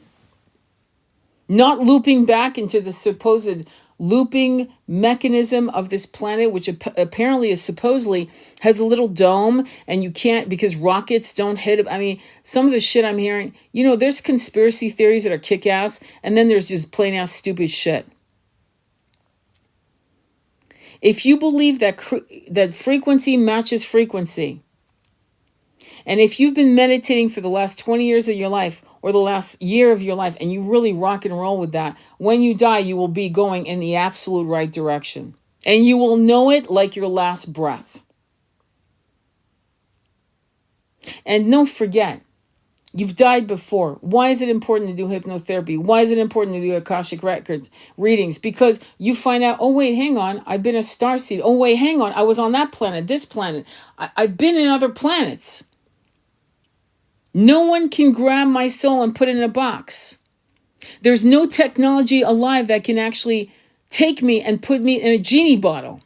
Not looping back into the supposed looping mechanism of this planet, which apparently is supposedly has a little dome and you can't, because rockets don't hit it. I mean, some of the shit I'm hearing, there's conspiracy theories that are kick-ass, and then there's just plain-ass stupid shit. If you believe that frequency matches frequency, and if you've been meditating for the last 20 years of your life, or the last year of your life, and you really rock and roll with that, when you die, you will be going in the absolute right direction. And you will know it like your last breath. And don't forget, you've died before. Why is it important to do hypnotherapy? Why is it important to do Akashic records readings? Because you find out, oh wait, hang on, I've been a starseed. Oh wait, hang on, I was on that planet, this planet. I've been in other planets. No one can grab my soul and put it in a box. There's no technology alive that can actually take me and put me in a genie bottle.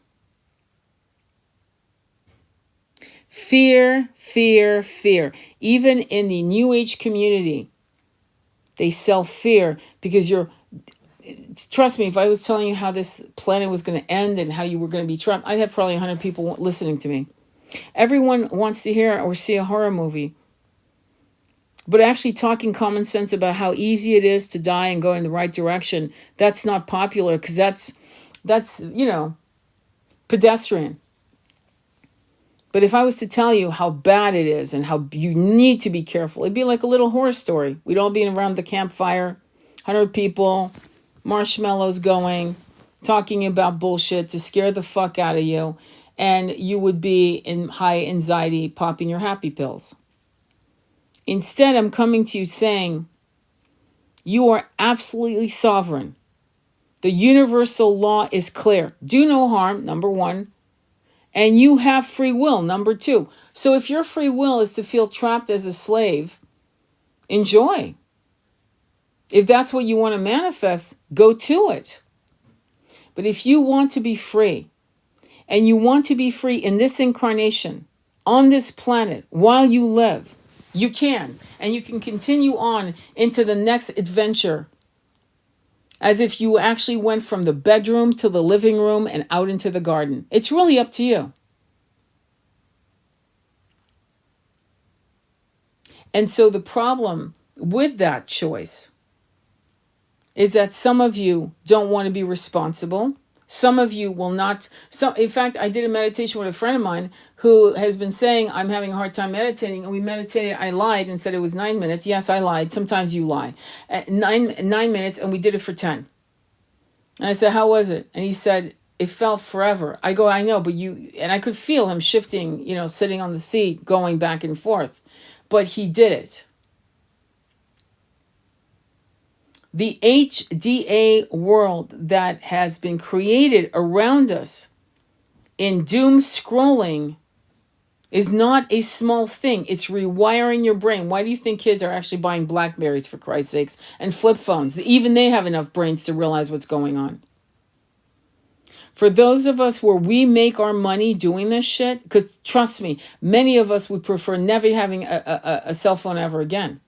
Fear, fear, fear. Even in the New Age community, they sell fear because trust me, if I was telling you how this planet was going to end and how you were going to be trapped, I'd have probably 100 people listening to me. Everyone wants to hear or see a horror movie. But actually talking common sense about how easy it is to die and go in the right direction, that's not popular because that's pedestrian. But if I was to tell you how bad it is and how you need to be careful, it'd be like a little horror story. We'd all be around the campfire, 100 people, marshmallows going, talking about bullshit to scare the fuck out of you, and you would be in high anxiety popping your happy pills. Instead, I'm coming to you saying, you are absolutely sovereign. The universal law is clear. Do no harm, number one. And you have free will, number two. So if your free will is to feel trapped as a slave, enjoy. If that's what you want to manifest, go to it. But if you want to be free, and you want to be free in this incarnation, on this planet, while you live, you can. And you can continue on into the next adventure as if you actually went from the bedroom to the living room and out into the garden. It's really up to you. And so the problem with that choice is that some of you don't want to be responsible. Some of you will not. In fact, I did a meditation with a friend of mine who has been saying, I'm having a hard time meditating. And we meditated. I lied and said it was 9 minutes. Yes, I lied. Sometimes you lie. 9 minutes, and we did it for 10. And I said, how was it? And he said, it felt forever. I go, I know, but you, and I could feel him shifting, sitting on the seat, going back and forth. But he did it. The HDA world that has been created around us in doom scrolling is not a small thing. It's rewiring your brain. Why do you think kids are actually buying Blackberries, for Christ's sakes, and flip phones? Even they have enough brains to realize what's going on. For those of us where we make our money doing this shit, because trust me, many of us would prefer never having a cell phone ever again.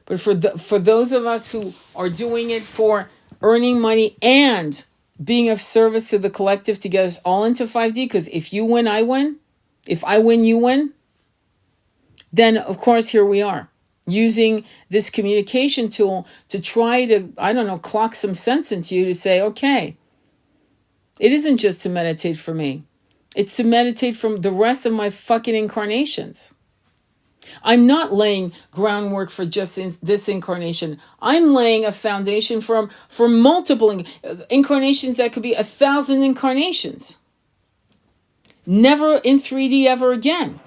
But for those of us who are doing it for earning money and being of service to the collective to get us all into 5D, because if you win, I win. If I win, you win. Then, of course, here we are, using this communication tool to try to, clock some sense into you to say, okay, It isn't just to meditate for me. It's to meditate from the rest of my fucking incarnations. I'm not laying groundwork for just this incarnation. I'm laying a foundation for multiple incarnations that could be 1,000 incarnations. Never in 3D ever again.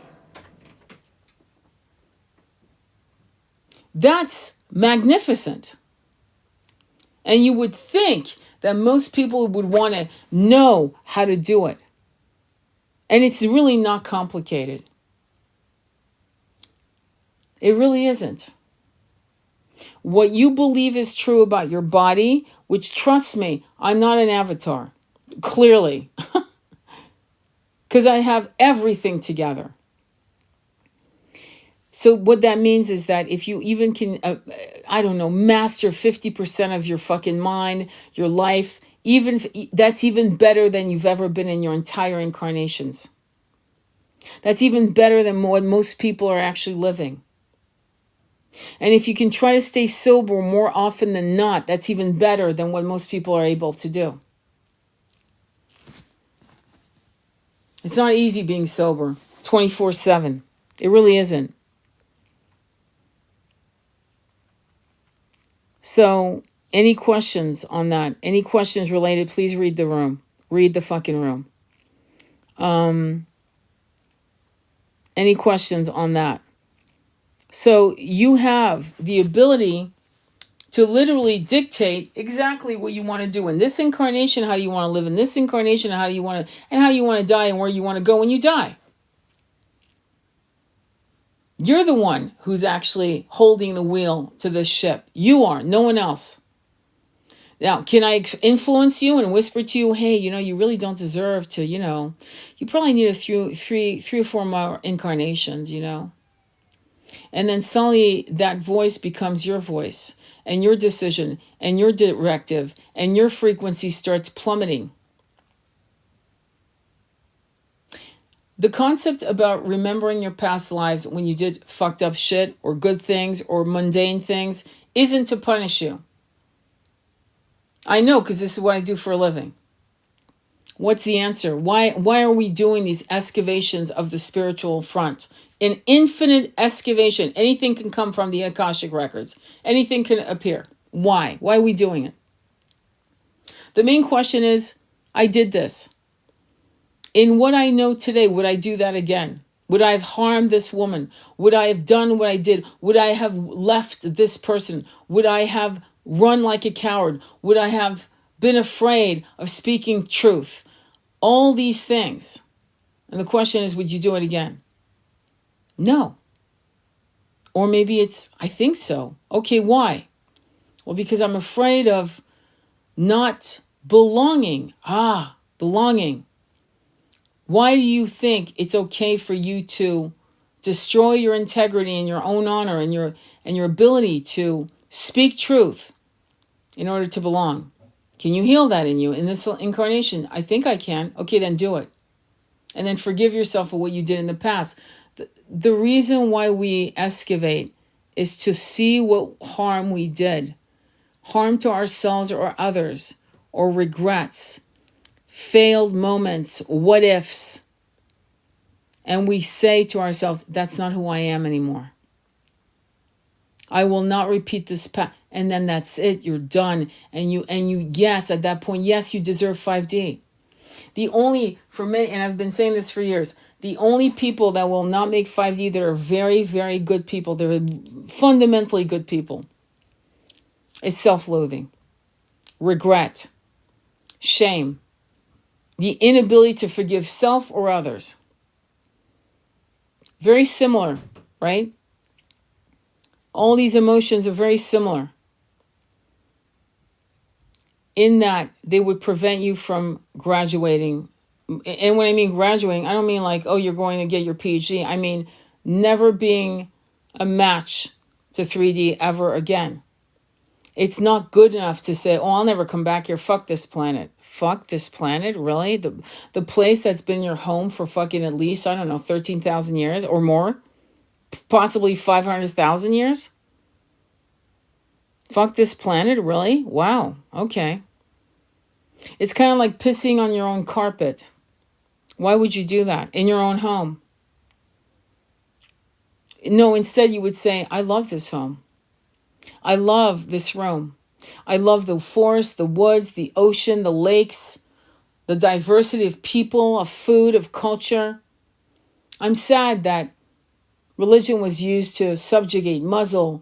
That's magnificent. And you would think that most people would want to know how to do it. And it's really not complicated. It really isn't. What you believe is true about your body, which, trust me, I'm not an avatar. Clearly. Because I have everything together. So what that means is that if you even can, master 50% of your fucking mind, your life, that's even better than you've ever been in your entire incarnations. That's even better than what most people are actually living. And if you can try to stay sober more often than not, that's even better than what most people are able to do. It's not easy being sober 24/7. It really isn't. So, any questions on that? Any questions related? Please read the room. Read the fucking room. Any questions on that? So, you have the ability to literally dictate exactly what you want to do in this incarnation, how you want to live in this incarnation, how you want to die and where you want to go when you die. You're the one who's actually holding the wheel to this ship. You are, no one else. Now, can I influence you and whisper to you, hey, you really don't deserve to, you probably need three or four more incarnations, And then suddenly that voice becomes your voice and your decision and your directive and your frequency starts plummeting. The concept about remembering your past lives when you did fucked up shit or good things or mundane things isn't to punish you. I know, because this is what I do for a living. What's the answer? Why are we doing these excavations of the spiritual front? An infinite excavation. Anything can come from the Akashic records. Anything can appear. Why? Why are we doing it? The main question is, I did this. In what I know today, would I do that again? Would I have harmed this woman? Would I have done what I did? Would I have left this person? Would I have run like a coward? Would I have been afraid of speaking truth? All these things. And the question is, would you do it again? No. Or maybe it's, I think so. Okay, why? Well, because I'm afraid of not belonging. Belonging. Why do you think it's okay for you to destroy your integrity and your own honor and your ability to speak truth in order to belong? Can you heal that in you in this incarnation? I think I can. Okay, then do it. And then forgive yourself for what you did in the past. The reason why we excavate is to see what harm we did. Harm to ourselves or others, or regrets, failed moments, what ifs. And we say to ourselves, that's not who I am anymore. I will not repeat this path. And then that's it. You're done. And you, yes, at that point, yes, you deserve 5D. The only, for many, and I've been saying this for years, the only people that will not make 5D that are very, very good people, they're fundamentally good people, is self-loathing, regret, shame, the inability to forgive self or others. Very similar, right? All these emotions are very similar in that they would prevent you from graduating. And when I mean graduating, I don't mean like, oh, you're going to get your PhD. I mean never being a match to 3D ever again. It's not good enough to say, oh, I'll never come back here. Fuck this planet. Fuck this planet? Really? The place that's been your home for fucking at least, 13,000 years or more? Possibly 500,000 years? Fuck this planet? Really? Wow. Okay. It's kind of like pissing on your own carpet. Why would you do that in your own home? No, instead you would say, I love this home. I love this room. I love the forest, the woods, the ocean, the lakes, the diversity of people, of food, of culture. I'm sad that religion was used to subjugate, muzzle,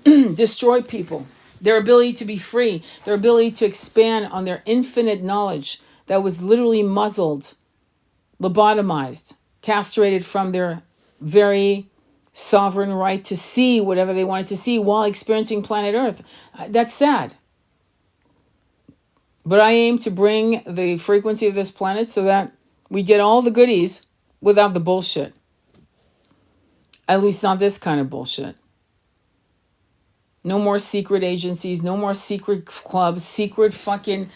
destroy people. Their ability to be free, their ability to expand on their infinite knowledge that was literally muzzled, lobotomized, castrated from their very sovereign right to see whatever they wanted to see while experiencing planet Earth. That's sad. But I aim to bring the frequency of this planet so that we get all the goodies without the bullshit. At least not this kind of bullshit. No more secret agencies, no more secret clubs, secret fucking,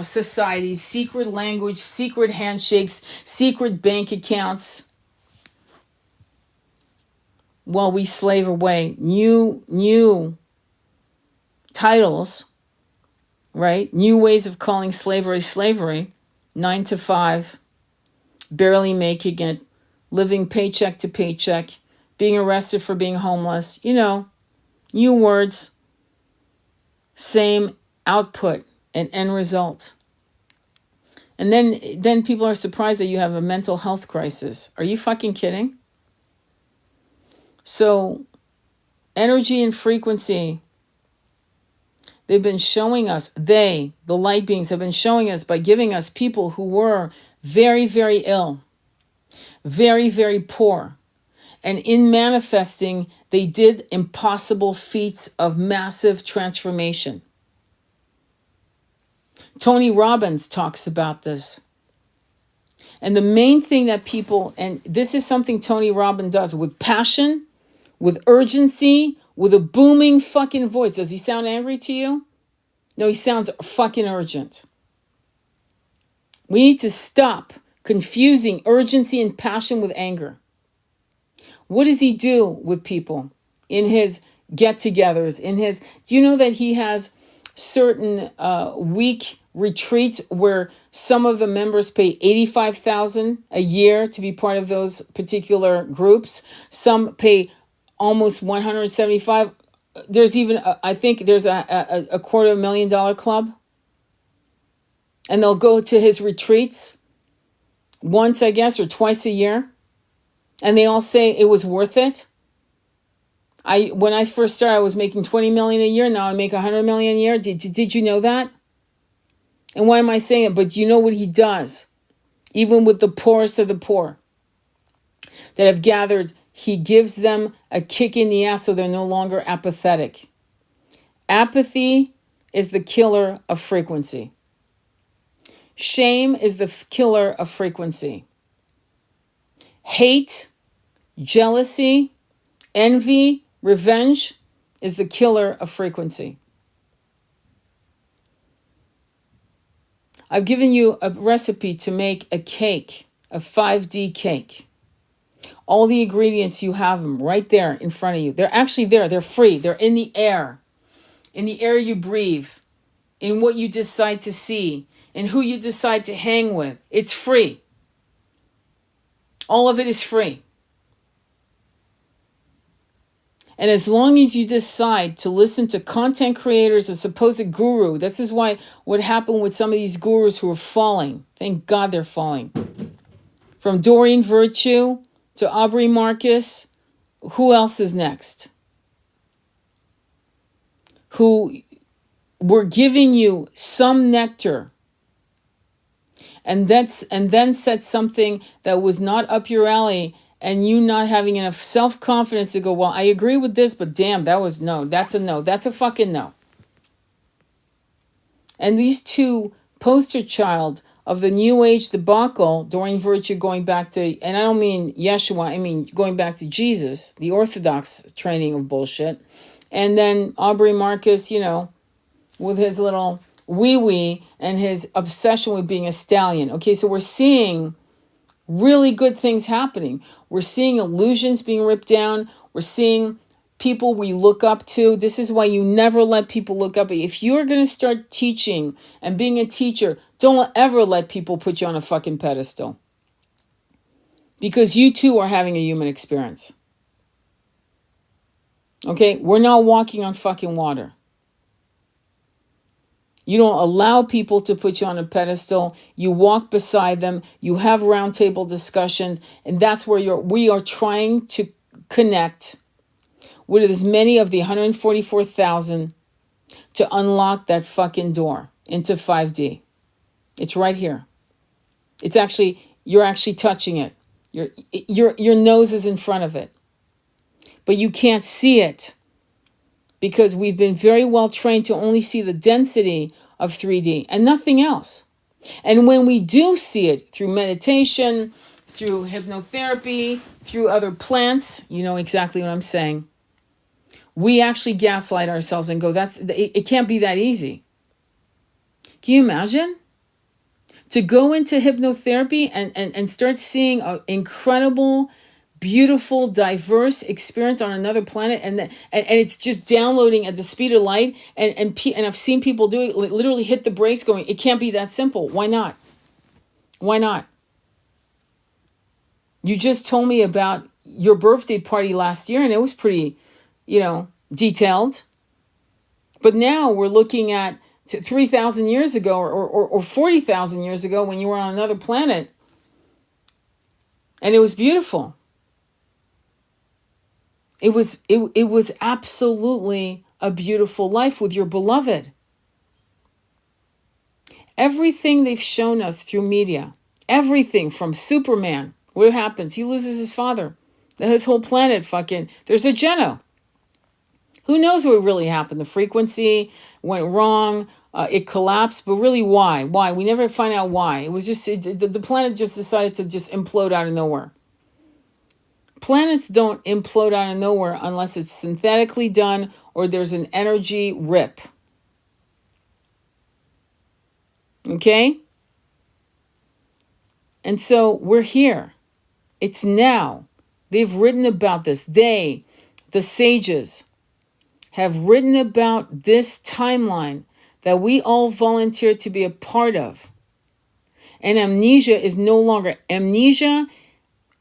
societies, secret language, secret handshakes, secret bank accounts. While we slave away new titles, right? New ways of calling slavery, 9 to 5, barely making it, living paycheck to paycheck, being arrested for being homeless, new words, same output and end result. And then people are surprised that you have a mental health crisis. Are you fucking kidding? So energy and frequency, they've been showing us, the light beings have been showing us by giving us people who were very, very ill, very, very poor. And in manifesting, they did impossible feats of massive transformation. Tony Robbins talks about this. And the main thing that people, and this is something Tony Robbins does with passion, with urgency, with a booming fucking voice. Does he sound angry to you? No, he sounds fucking urgent. We need to stop confusing urgency and passion with anger. What does he do with people in his get-togethers? Do you know that he has certain week retreats where some of the members pay $85,000 a year to be part of those particular groups? Some pay almost $175,000. There's even, I think there's a $250,000 club. And they'll go to his retreats once, I guess, or twice a year. And they all say it was worth it. When I first started, I was making $20 million a year. Now I make $100 million a year. Did you know that? And why am I saying it? But you know what he does? Even with the poorest of the poor that have gathered, he gives them a kick in the ass so they're no longer apathetic. Apathy is the killer of frequency. Shame is the killer of frequency. Hate, jealousy, envy, revenge is the killer of frequency. I've given you a recipe to make a cake, a 5D cake. All the ingredients, you have them right there in front of you. They're actually there. They're free. They're in the air you breathe, in what you decide to see, in who you decide to hang with. It's free. All of it is free. And as long as you decide to listen to content creators, a supposed guru, this is why what happened with some of these gurus who are falling. Thank God they're falling. From Doreen Virtue to Aubrey Marcus, who else is next? Who were giving you some nectar and then said something that was not up your alley, and you not having enough self-confidence to go, well, I agree with this, but damn, that's a no. That's a fucking no. And these two poster child of the New Age debacle, Doreen Virtue going back to, and I don't mean Yeshua, I mean going back to Jesus, the Orthodox training of bullshit. And then Aubrey Marcus, with his little wee-wee and his obsession with being a stallion. Okay, so we're seeing really good things happening. We're seeing illusions being ripped down. We're seeing people we look up to. This is why you never let people look up. If you're going to start teaching and being a teacher, don't ever let people put you on a fucking pedestal. Because you too are having a human experience. Okay? We're not walking on fucking water. You don't allow people to put you on a pedestal. You walk beside them. You have roundtable discussions. And that's where we are trying to connect with as many of the 144,000 to unlock that fucking door into 5D. It's right here. It's actually, you're actually touching it. Your nose is in front of it. But you can't see it because we've been very well trained to only see the density of 3D and nothing else. And when we do see it through meditation, through hypnotherapy, through other plants, you know exactly what I'm saying. We actually gaslight ourselves and go, it can't be that easy. Can you imagine? To go into hypnotherapy and start seeing an incredible, beautiful, diverse experience on another planet, and it's just downloading at the speed of light, and I've seen people do it, literally hit the brakes going, it can't be that simple. Why not? Why not? You just told me about your birthday party last year, and it was pretty, detailed. But now we're looking at 3,000 years ago or 40,000 years ago when you were on another planet. And it was beautiful. It was absolutely a beautiful life with your beloved. Everything they've shown us through media, everything from Superman, what happens? He loses his father. His whole planet there's a Geno. Who knows what really happened? The frequency went wrong. It collapsed. But really, why? Why? We never find out why. It was just, the planet just decided to just implode out of nowhere. Planets don't implode out of nowhere unless it's synthetically done or there's an energy rip. Okay? And so we're here. It's now. They've written about this. The sages, have written about this timeline that we all volunteered to be a part of. And amnesia is no longer,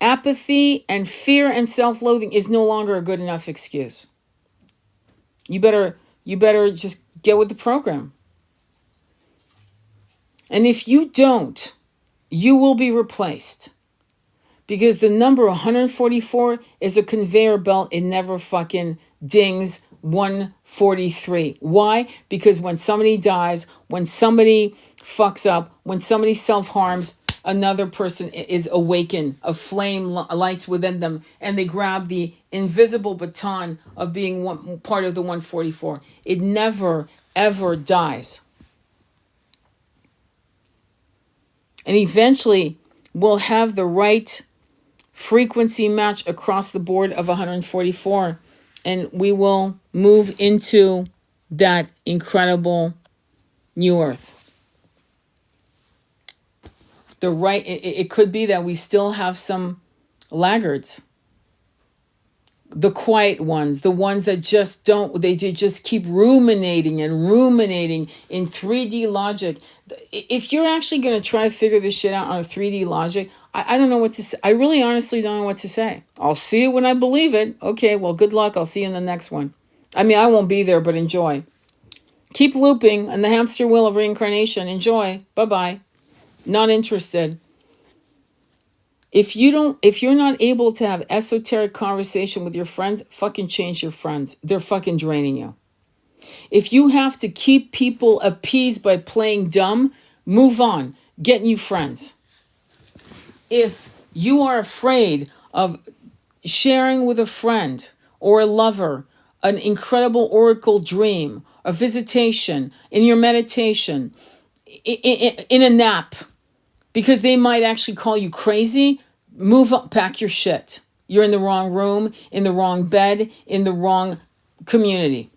apathy and fear and self-loathing is no longer a good enough excuse. You better just get with the program. And if you don't, you will be replaced. Because the number 144 is a conveyor belt. It never fucking dings 143. Why? Because when somebody dies, when somebody fucks up, when somebody self-harms, another person is awakened, a flame lights within them, and they grab the invisible baton of being part of the 144. It never, ever dies. And eventually, we'll have the right frequency match across the board of 144. And we will move into that incredible new earth. It could be that we still have some laggards. The quiet ones, the ones that they just keep ruminating in 3D logic. If you're actually going to try to figure this shit out on a 3D logic, I don't know what to say. I really honestly don't know what to say. I'll see it when I believe it. Okay, well, good luck. I'll see you in the next one. I mean, I won't be there, but enjoy. Keep looping on the hamster wheel of reincarnation. Enjoy. Bye-bye. Not interested. If you're not able to have esoteric conversation with your friends, fucking change your friends. They're fucking draining you. If you have to keep people appeased by playing dumb, move on. Get new friends. If you are afraid of sharing with a friend or a lover an incredible oracle dream, a visitation, in your meditation, in a nap, because they might actually call you crazy, move up, pack your shit. You're in the wrong room, in the wrong bed, in the wrong community.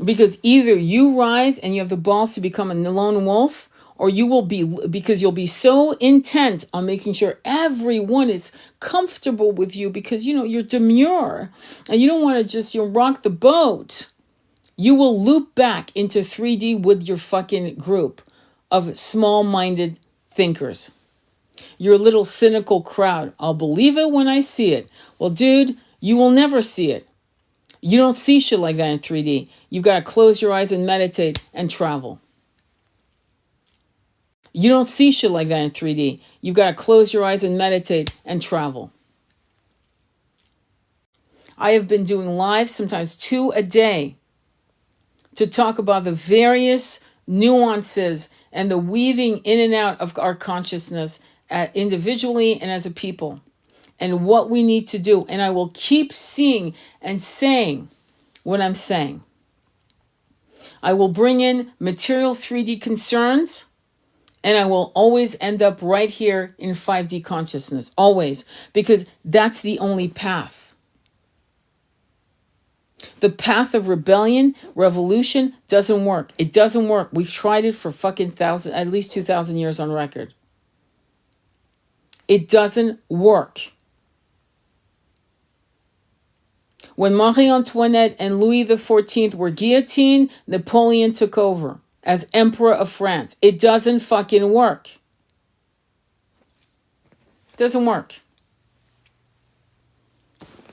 Because either you rise and you have the balls to become a lone wolf, or you will be, because you'll be so intent on making sure everyone is comfortable with you, because you're demure and you don't want to just rock the boat. You will loop back into 3D with your fucking group of small-minded thinkers. Your little cynical crowd. I'll believe it when I see it. Well, dude, you will never see it. You don't see shit like that in 3D. You've got to close your eyes and meditate and travel. You don't see shit like that in 3D. You've got to close your eyes and meditate and travel. I have been doing live, sometimes 2 a day, to talk about the various nuances and the weaving in and out of our consciousness individually and as a people, and what we need to do. And I will keep seeing and saying what I'm saying. I will bring in material 3D concerns, and I will always end up right here in 5D consciousness, always, because that's the only path. The path of rebellion, revolution doesn't work. It doesn't work. We've tried it for fucking at least 2,000 years on record. It doesn't work. When Marie Antoinette and Louis XIV were guillotined, Napoleon took over as Emperor of France. It doesn't fucking work. It doesn't work.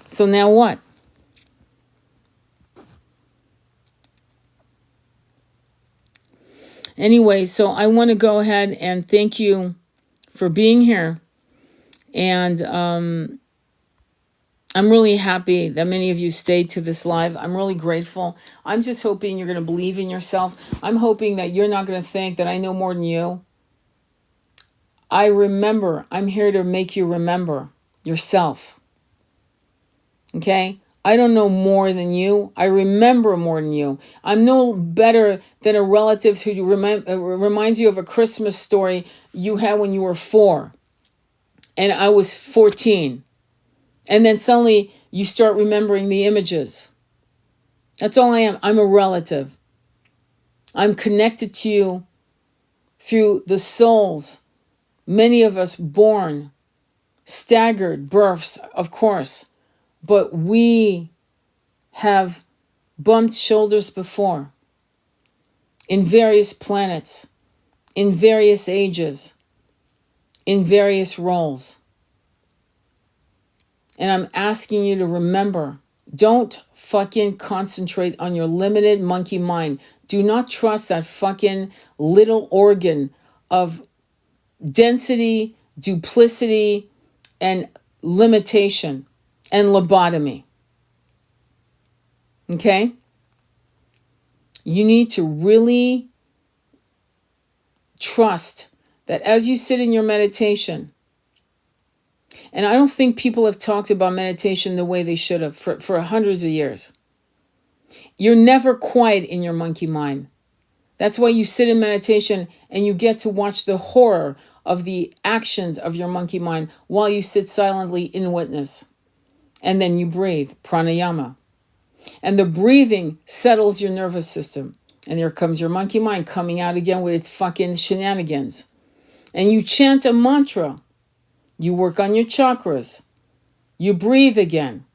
So now what? Anyway, so I want to go ahead and thank you for being here. And I'm really happy that many of you stayed to this live. I'm really grateful. I'm just hoping you're going to believe in yourself. I'm hoping that you're not going to think that I know more than you. I remember. I'm here to make you remember yourself. Okay? I don't know more than you. I remember more than you. I'm no better than a relative who reminds you of a Christmas story you had when you were 4. And I was 14. And then suddenly you start remembering the images. That's all I am. I'm a relative. I'm connected to you through the souls. Many of us born, staggered births, of course. But we have bumped shoulders before. In various planets. In various ages. In various roles. And I'm asking you to remember, don't fucking concentrate on your limited monkey mind. Do not trust that fucking little organ of density, duplicity, and limitation and lobotomy. Okay? You need to really trust that as you sit in your meditation, and I don't think people have talked about meditation the way they should have for hundreds of years. You're never quiet in your monkey mind. That's why you sit in meditation and you get to watch the horror of the actions of your monkey mind while you sit silently in witness. And then you breathe, pranayama. And the breathing settles your nervous system. And here comes your monkey mind coming out again with its fucking shenanigans. And you chant a mantra. You work on your chakras. You breathe again.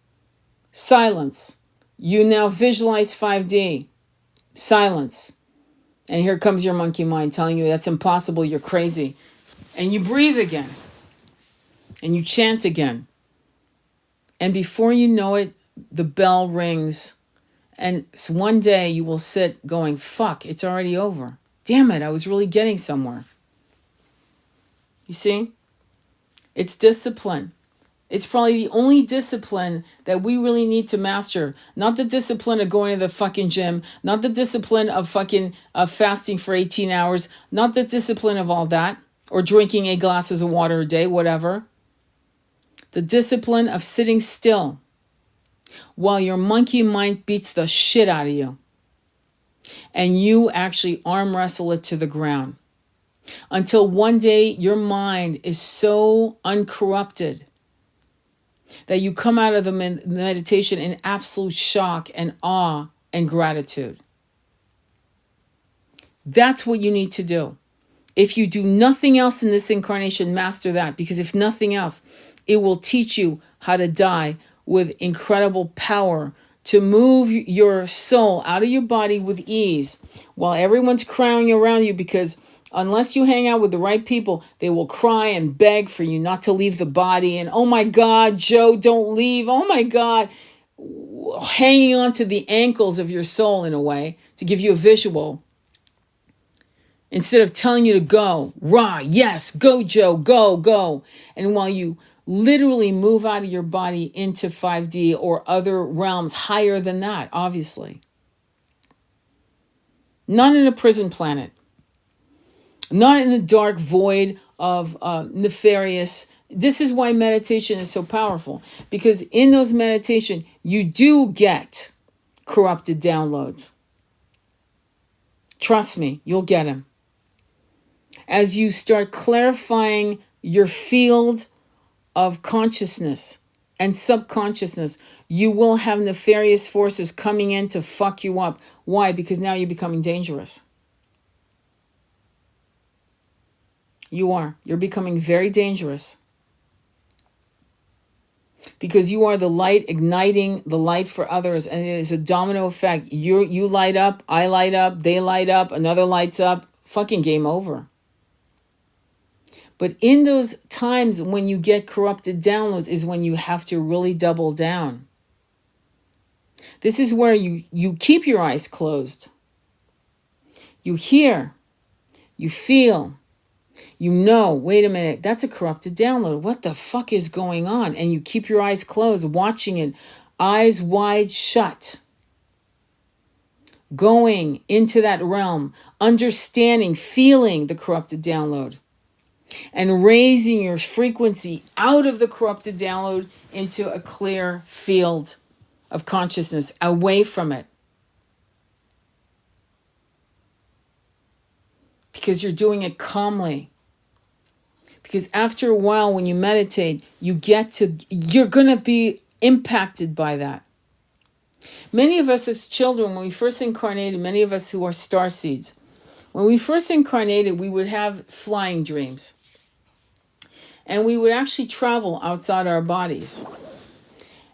Silence. You now visualize 5D. Silence. And here comes your monkey mind telling you that's impossible, you're crazy. And you breathe again. And you chant again. And before you know it, the bell rings. And one day you will sit going, fuck, it's already over. Damn it, I was really getting somewhere. You see? It's discipline. It's probably the only discipline that we really need to master. Not the discipline of going to the fucking gym. Not the discipline of fucking fasting for 18 hours. Not the discipline of all that. Or drinking 8 glasses of water a day, whatever. The discipline of sitting still while your monkey mind beats the shit out of you. And you actually arm wrestle it to the ground. Until one day your mind is so uncorrupted that you come out of the meditation in absolute shock and awe and gratitude. That's what you need to do. If you do nothing else in this incarnation, master that. Because if nothing else, it will teach you how to die with incredible power, to move your soul out of your body with ease while everyone's crowding around you, because unless you hang out with the right people, they will cry and beg for you not to leave the body. And oh my God, Joe, don't leave. Oh my God. Hanging on to the ankles of your soul in a way to give you a visual. Instead of telling you to go, rah, yes, go, Joe, go, go. And while you literally move out of your body into 5D or other realms higher than that, obviously. Not in a prison planet. Not in the dark void of nefarious. This is why meditation is so powerful. Because in those meditation, you do get corrupted downloads. Trust me, you'll get them. As you start clarifying your field of consciousness and subconsciousness, you will have nefarious forces coming in to fuck you up. Why? Because now you're becoming dangerous. You are. You're becoming very dangerous. Because you are the light igniting the light for others, and it is a domino effect. You light up, I light up, they light up, another lights up. Fucking game over. But in those times when you get corrupted downloads is when you have to really double down. This is where you keep your eyes closed. You hear, you feel, you know, wait a minute, that's a corrupted download. What the fuck is going on? And you keep your eyes closed, watching it, eyes wide shut. Going into that realm, understanding, feeling the corrupted download. And raising your frequency out of the corrupted download into a clear field of consciousness, away from it. Because you're doing it calmly. Because after a while, when you meditate, you're going to be impacted by that. Many of us as children, when we first incarnated, many of us who are starseeds, when we first incarnated, we would have flying dreams. And we would actually travel outside our bodies.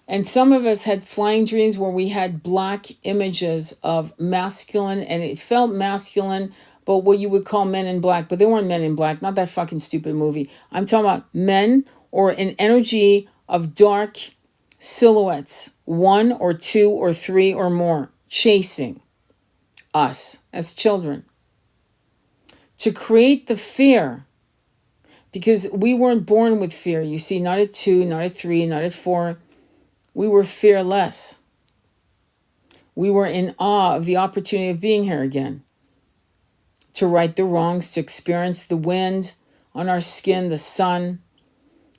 And some of us had flying dreams where we had black images of masculine, and it felt masculine, but what you would call men in black. But they weren't men in black, not that fucking stupid movie. I'm talking about men or an energy of dark silhouettes, 1 or 2 or 3 or more, chasing us as children. To create the fear. Because we weren't born with fear. You see, not at 2, not at 3, not at 4. We were fearless. We were in awe of the opportunity of being here again. To right the wrongs, to experience the wind on our skin, the sun,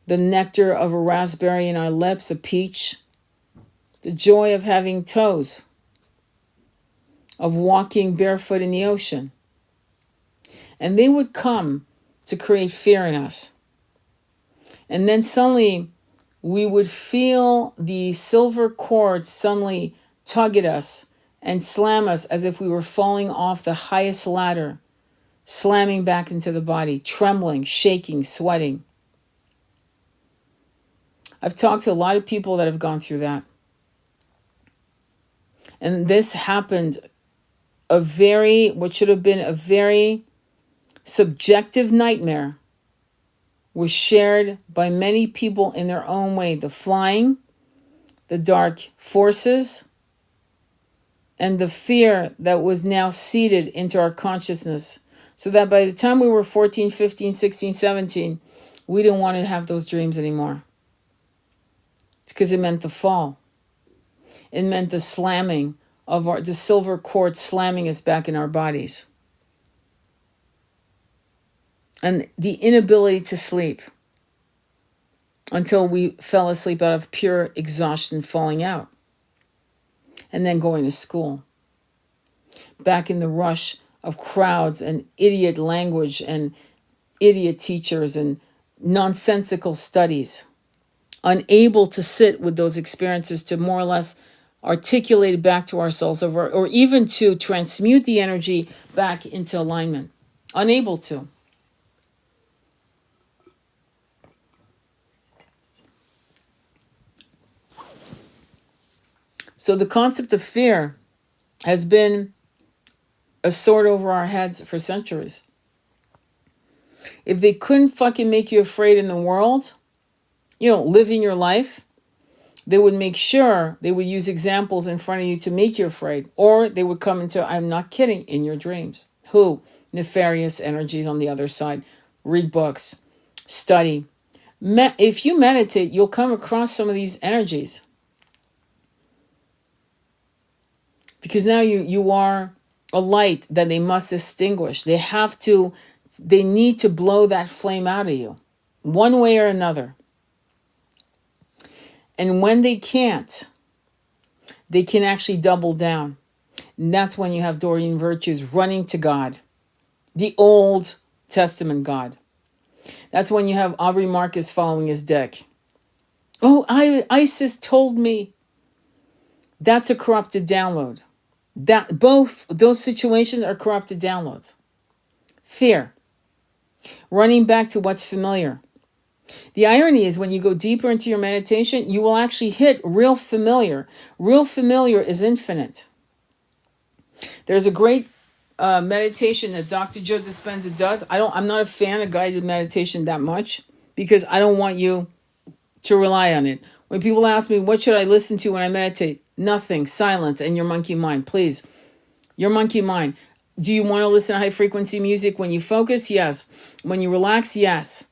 the nectar of a raspberry in our lips, a peach, the joy of having toes, of walking barefoot in the ocean. And they would come to create fear in us. And then suddenly we would feel the silver cord suddenly tug at us and slam us as if we were falling off the highest ladder, slamming back into the body, trembling, shaking, sweating. I've talked to a lot of people that have gone through that. And this happened what should have been a very subjective nightmare was shared by many people in their own way. The flying, the dark forces, and the fear that was now seeded into our consciousness. So that by the time we were 14, 15, 16, 17, we didn't want to have those dreams anymore. Because it meant the fall. It meant the slamming of the silver cord slamming us back in our bodies. And the inability to sleep until we fell asleep out of pure exhaustion, falling out. And then going to school. Back in the rush of crowds and idiot language and idiot teachers and nonsensical studies. Unable to sit with those experiences to more or less articulate it back to ourselves or even to transmute the energy back into alignment. Unable to. So the concept of fear has been a sword over our heads for centuries. If they couldn't fucking make you afraid in the world, living your life, they would make sure they would use examples in front of you to make you afraid. Or they would come into, I'm not kidding, in your dreams. Who? Nefarious energies on the other side. Read books. Study. If you meditate, you'll come across some of these energies. Because now you are a light that they must extinguish. They need to blow that flame out of you, one way or another. And when they can't, they can actually double down. And that's when you have Doreen Virtues running to God, the Old Testament God. That's when you have Aubrey Marcus following his dick. Oh, ISIS told me. That's a corrupted download. That both those situations are corrupted downloads. Fear. Running back to what's familiar. The irony is when you go deeper into your meditation, you will actually hit real familiar. Real familiar is infinite. There's a great meditation that Dr. Joe Dispenza does. I'm not a fan of guided meditation that much because I don't want you to rely on it. When people ask me, what should I listen to when I meditate? Nothing. Silence and your monkey mind, please. Your monkey mind. Do you want to listen to high frequency music when you focus? Yes. When you relax? Yes.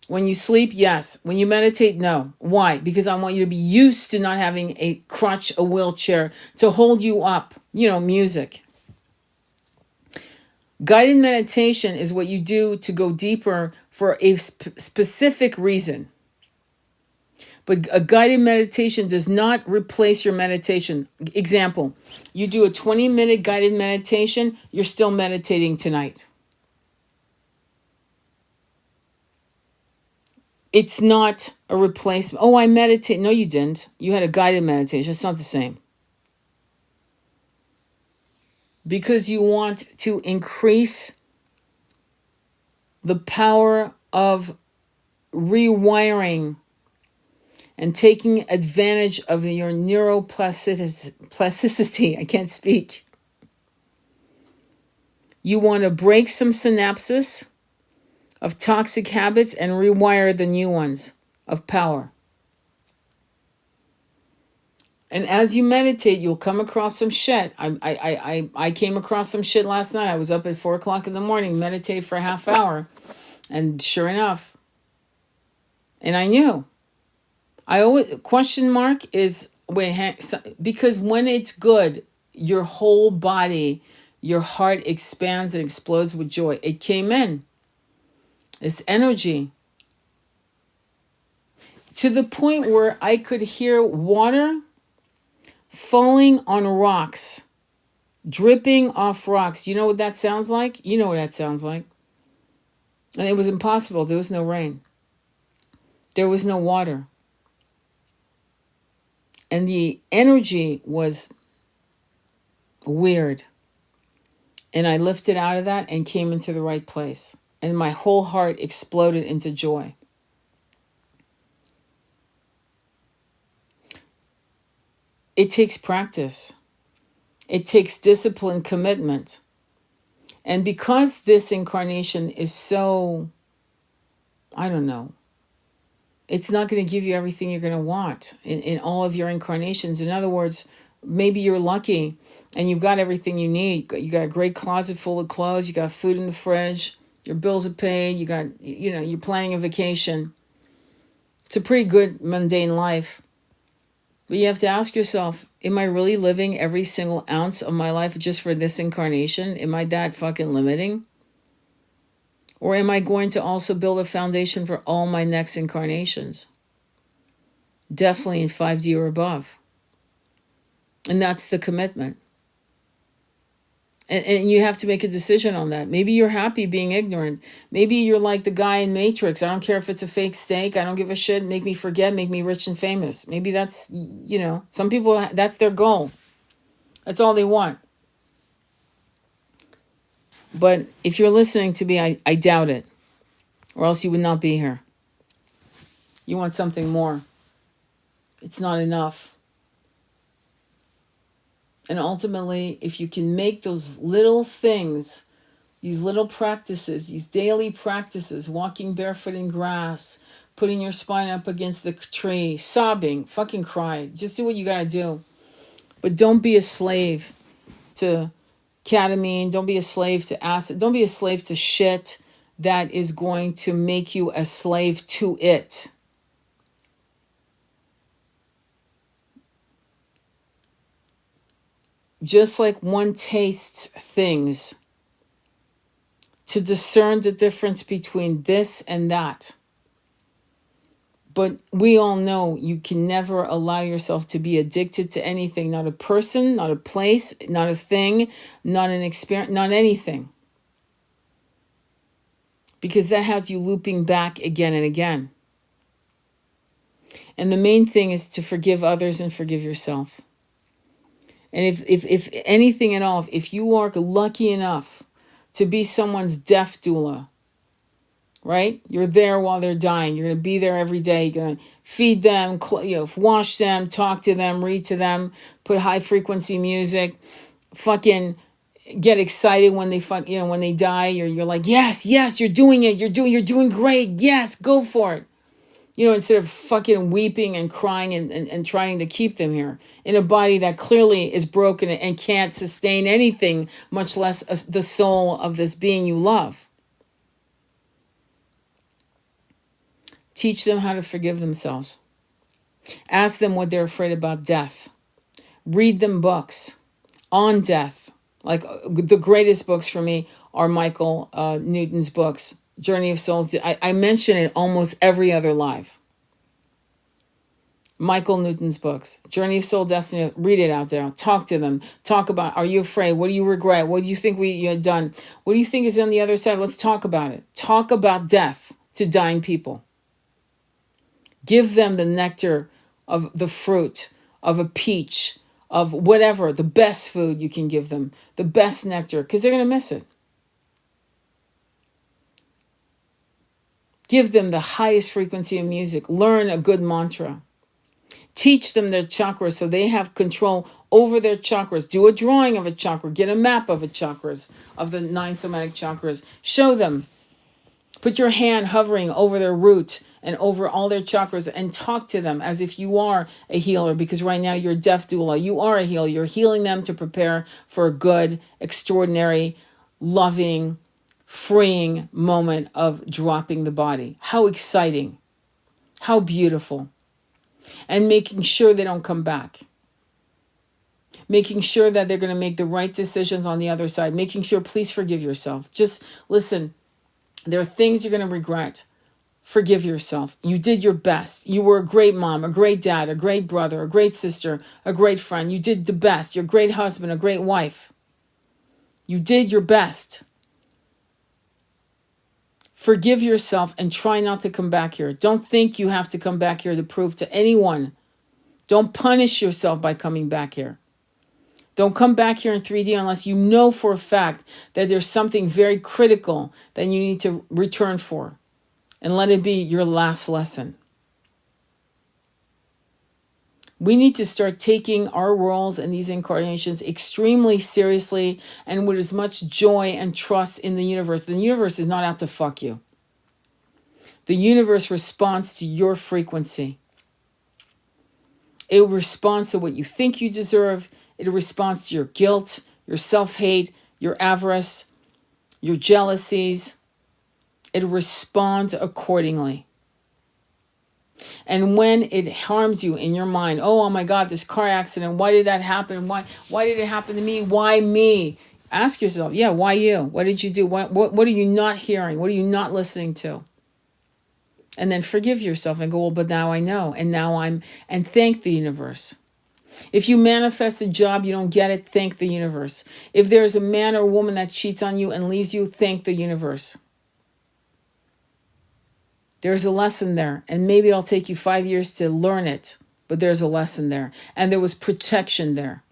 When you sleep? Yes. When you meditate? No. Why? Because I want you to be used to not having a crutch, a wheelchair to hold you up. Music. Guided meditation is what you do to go deeper for a specific reason. But a guided meditation does not replace your meditation. Example, you do a 20-minute guided meditation, you're still meditating tonight. It's not a replacement. Oh, I meditate. No, you didn't. You had a guided meditation. It's not the same. Because you want to increase the power of rewiring and taking advantage of your neuroplasticity. I can't speak. You want to break some synapses of toxic habits and rewire the new ones of power. And as you meditate, you'll come across some shit. I came across some shit last night. I was up at 4 o'clock in the morning, meditate for a half hour. And sure enough, and I knew. I always, question mark is, because when it's good, your whole body, your heart expands and explodes with joy. It came in. It's energy. To the point where I could hear water falling on rocks, dripping off rocks. You know what that sounds like? You know what that sounds like. And it was impossible. There was no rain. There was no water. And the energy was weird. And I lifted out of that and came into the right place. And my whole heart exploded into joy. It takes practice. It takes discipline, commitment. And because this incarnation is so, I don't know, it's not going to give you everything you're going to want in all of your incarnations. In other words, maybe you're lucky and you've got everything you need. You got a great closet full of clothes. You got food in the fridge. Your bills are paid. You got, you're planning a vacation. It's a pretty good mundane life. But you have to ask yourself, am I really living every single ounce of my life just for this incarnation? Am I that fucking limiting? Or am I going to also build a foundation for all my next incarnations? Definitely in 5D or above. And that's the commitment. And you have to make a decision on that. Maybe you're happy being ignorant. Maybe you're like the guy in Matrix. I don't care if it's a fake steak. I don't give a shit. Make me forget. Make me rich and famous. Maybe that's, some people, that's their goal. That's all they want. But if you're listening to me, I doubt it. Or else you would not be here. You want something more. It's not enough. And ultimately, if you can make those little things, these little practices, these daily practices, walking barefoot in grass, putting your spine up against the tree, sobbing, fucking cry. Just do what you gotta do. But don't be a slave to ketamine. Don't be a slave to acid. Don't be a slave to shit that is going to make you a slave to it. Just like one tastes things to discern the difference between this and that. But we all know you can never allow yourself to be addicted to anything, not a person, not a place, not a thing, not an experience, not anything. Because that has you looping back again and again. And the main thing is to forgive others and forgive yourself. And if anything at all, if you are lucky enough to be someone's death doula, right? You're there while they're dying. You're going to be there every day. You're going to feed them, wash them, talk to them, read to them, put high frequency music, fucking get excited when they when they die. You're like, yes, you're doing it. You're doing great. Yes, go for it. Instead of fucking weeping and crying and trying to keep them here in a body that clearly is broken and can't sustain anything, much less the soul of this being you love. Teach them how to forgive themselves. Ask them what they're afraid about death. Read them books on death. Like the greatest books for me are Michael Newton's books, Journey of Souls. I mention it almost every other live. Michael Newton's books, Journey of Soul Destiny. Read it out there. Talk to them. Talk about, are you afraid? What do you regret? What do you think you had done? What do you think is on the other side? Let's talk about it. Talk about death to dying people. Give them the nectar of the fruit, of a peach, of whatever, the best food you can give them, the best nectar, because they're going to miss it. Give them the highest frequency of music. Learn a good mantra. Teach them their chakras so they have control over their chakras. Do a drawing of a chakra. Get a map of of the 9 somatic chakras. Show them. Put your hand hovering over their root and over all their chakras and talk to them as if you are a healer, because right now you're a death doula. You are a healer. You're healing them to prepare for a good, extraordinary, loving, freeing moment of dropping the body. How exciting. How beautiful. And making sure they don't come back. Making sure that they're going to make the right decisions on the other side. Making sure, please forgive yourself. Just listen. There are things you're going to regret. Forgive yourself. You did your best. You were a great mom, a great dad, a great brother, a great sister, a great friend. You did the best. You're a great husband, a great wife. You did your best. Forgive yourself and try not to come back here. Don't think you have to come back here to prove to anyone. Don't punish yourself by coming back here. Don't come back here in 3D unless you know for a fact that there's something very critical that you need to return for. And let it be your last lesson. We need to start taking our roles in these incarnations extremely seriously and with as much joy and trust in the universe. The universe is not out to fuck you. The universe responds to your frequency. It responds to what you think you deserve. It responds to your guilt, your self-hate, your avarice, your jealousies. It responds accordingly. And when it harms you in your mind, oh my God, this car accident, why did that happen? Why did it happen to me? Why me? Ask yourself, why you? What did you do? What are you not hearing? What are you not listening to? And then forgive yourself and go, well, but now I know. And thank the universe. If you manifest a job, you don't get it, thank the universe. If there's a man or woman that cheats on you and leaves you, thank the universe. There's a lesson there, and maybe it'll take you 5 years to learn it, but there's a lesson there, and there was protection there.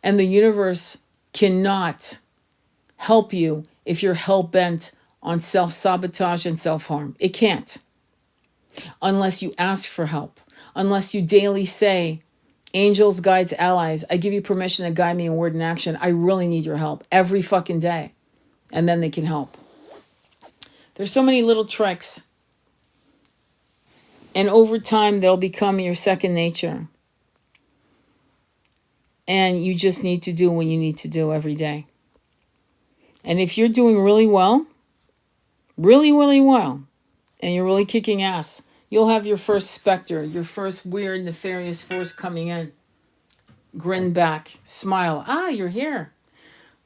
And the universe cannot help you if you're hell-bent on self-sabotage and self-harm. It can't, unless you ask for help, unless you daily say, Angels, guides, allies, I give you permission to guide me in word and action. I really need your help every fucking day. And then they can help. There's so many little tricks. And over time, they'll become your second nature. And you just need to do what you need to do every day. And if you're doing really well, really, really well, and you're really kicking ass, you'll have your first specter, your first weird, nefarious force coming in. Grin back, smile. Ah, you're here.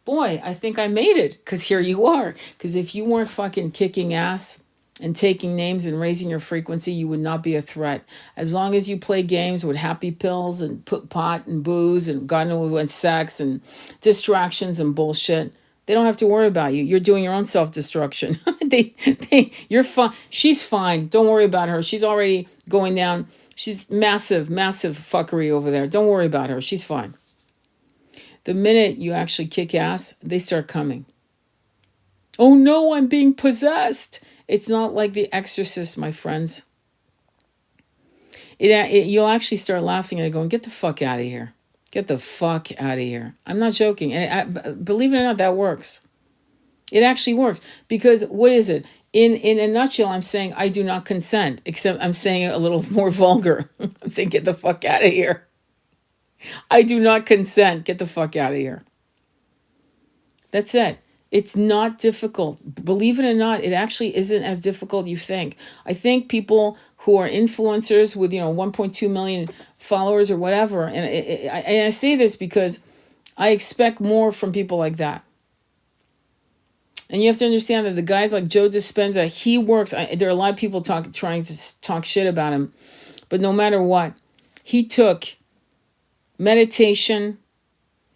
Boy, I think I made it, because here you are. Because if you weren't fucking kicking ass and taking names and raising your frequency, you would not be a threat. As long as you play games with happy pills and put pot and booze and God knows what, sex and distractions and bullshit, they don't have to worry about you. You're doing your own self-destruction. You're fine. She's fine. Don't worry about her. She's already going down. She's massive, massive fuckery over there. Don't worry about her. She's fine. The minute you actually kick ass, they start coming. Oh no, I'm being possessed. It's not like The Exorcist, my friends. You'll actually start laughing and going, get the fuck out of here. Get the fuck out of here. I'm not joking. And believe it or not, that works. It actually works. Because what is it? In a nutshell, I'm saying I do not consent. Except I'm saying it a little more vulgar. I'm saying get the fuck out of here. I do not consent. Get the fuck out of here. That's it. It's not difficult. Believe it or not, it actually isn't as difficult as you think. I think people who are influencers with 1.2 million followers or whatever, and I say this because I expect more from people like that. And you have to understand that the guys like Joe Dispenza, he works. There are a lot of people trying to talk shit about him, but no matter what, he took meditation,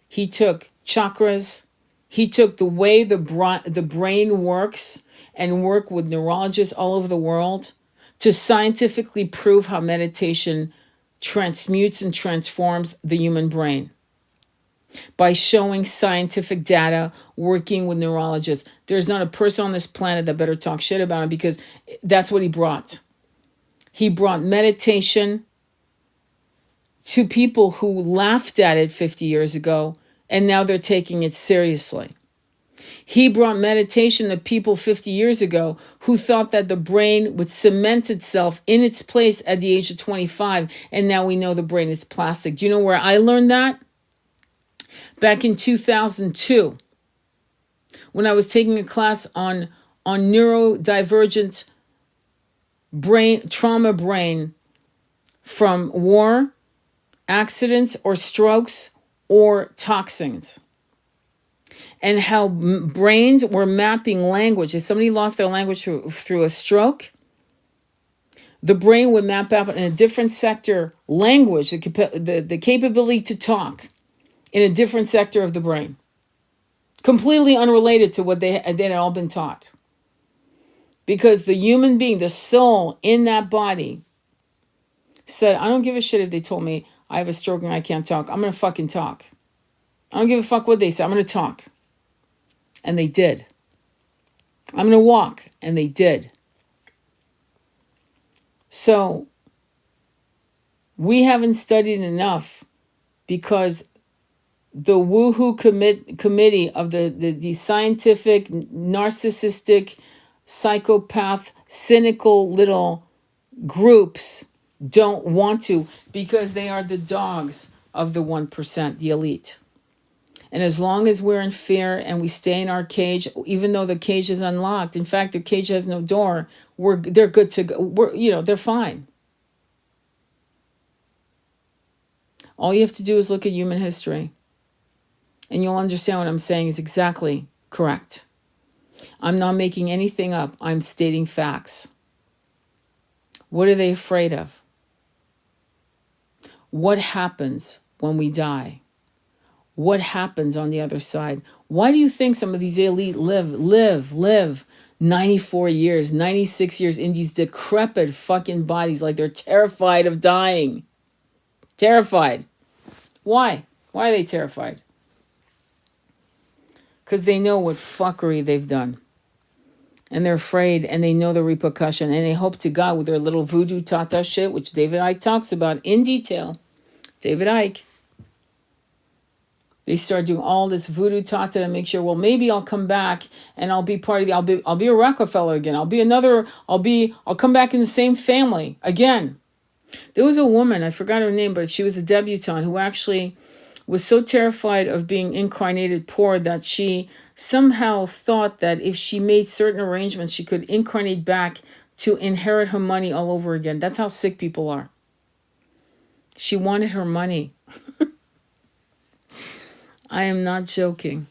he took chakras, he took the way the brain works and work with neurologists all over the world to scientifically prove how meditation transmutes and transforms the human brain by showing scientific data, working with neurologists. There's not a person on this planet that better talk shit about him, because that's what he brought. He brought meditation to people who laughed at it 50 years ago, and now they're taking it seriously. He brought meditation to people 50 years ago who thought that the brain would cement itself in its place at the age of 25, and now we know the brain is plastic. Do you know where I learned that? Back in 2002, when I was taking a class on neurodivergent brain, trauma brain from war, accidents, or strokes, or toxins. And how brains were mapping language. If somebody lost their language through a stroke, the brain would map out in a different sector language, the capability to talk in a different sector of the brain. Completely unrelated to what they had all been taught. Because the human being, the soul in that body, said, I don't give a shit if they told me I have a stroke and I can't talk. I'm going to fucking talk. I don't give a fuck what they say. I'm going to talk. And they did. I'm going to walk. And they did. So we haven't studied enough, because the woohoo committee of the scientific, narcissistic, psychopath, cynical little groups don't want to, because they are the dogs of the 1%, the elite. And as long as we're in fear and we stay in our cage, even though the cage is unlocked, in fact, the cage has no door, they're good to go. They're fine. All you have to do is look at human history, and you'll understand what I'm saying is exactly correct. I'm not making anything up. I'm stating facts. What are they afraid of? What happens when we die? What happens on the other side? Why do you think some of these elite live 94 years, 96 years in these decrepit fucking bodies, like they're terrified of dying? Terrified. Why? Why are they terrified? Because they know what fuckery they've done. And they're afraid, and they know the repercussion, and they hope to God with their little voodoo tata shit, which David Icke talks about in detail, David Icke. They start doing all this voodoo tata to make sure, well, maybe I'll come back and I'll be part of I'll be a Rockefeller again. I'll come back in the same family again. There was a woman, I forgot her name, but she was a debutante who actually was so terrified of being incarnated poor that she somehow thought that if she made certain arrangements, she could incarnate back to inherit her money all over again. That's how sick people are. She wanted her money. I am not joking.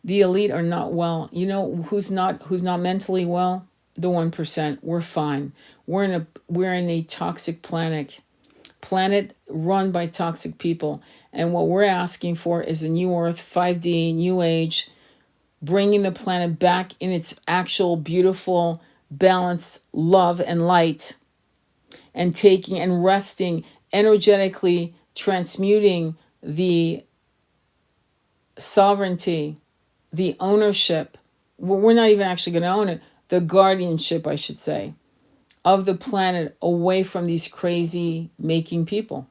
The elite are not well. You know who's not mentally well? The 1%. We're fine. We're in a toxic planet run by toxic people. And what we're asking for is a new earth, 5D, new age, bringing the planet back in its actual beautiful balance, love and light, and taking and resting, energetically transmuting the sovereignty, the ownership. We're not even actually going to own it. The guardianship, I should say, of the planet away from these crazy making people.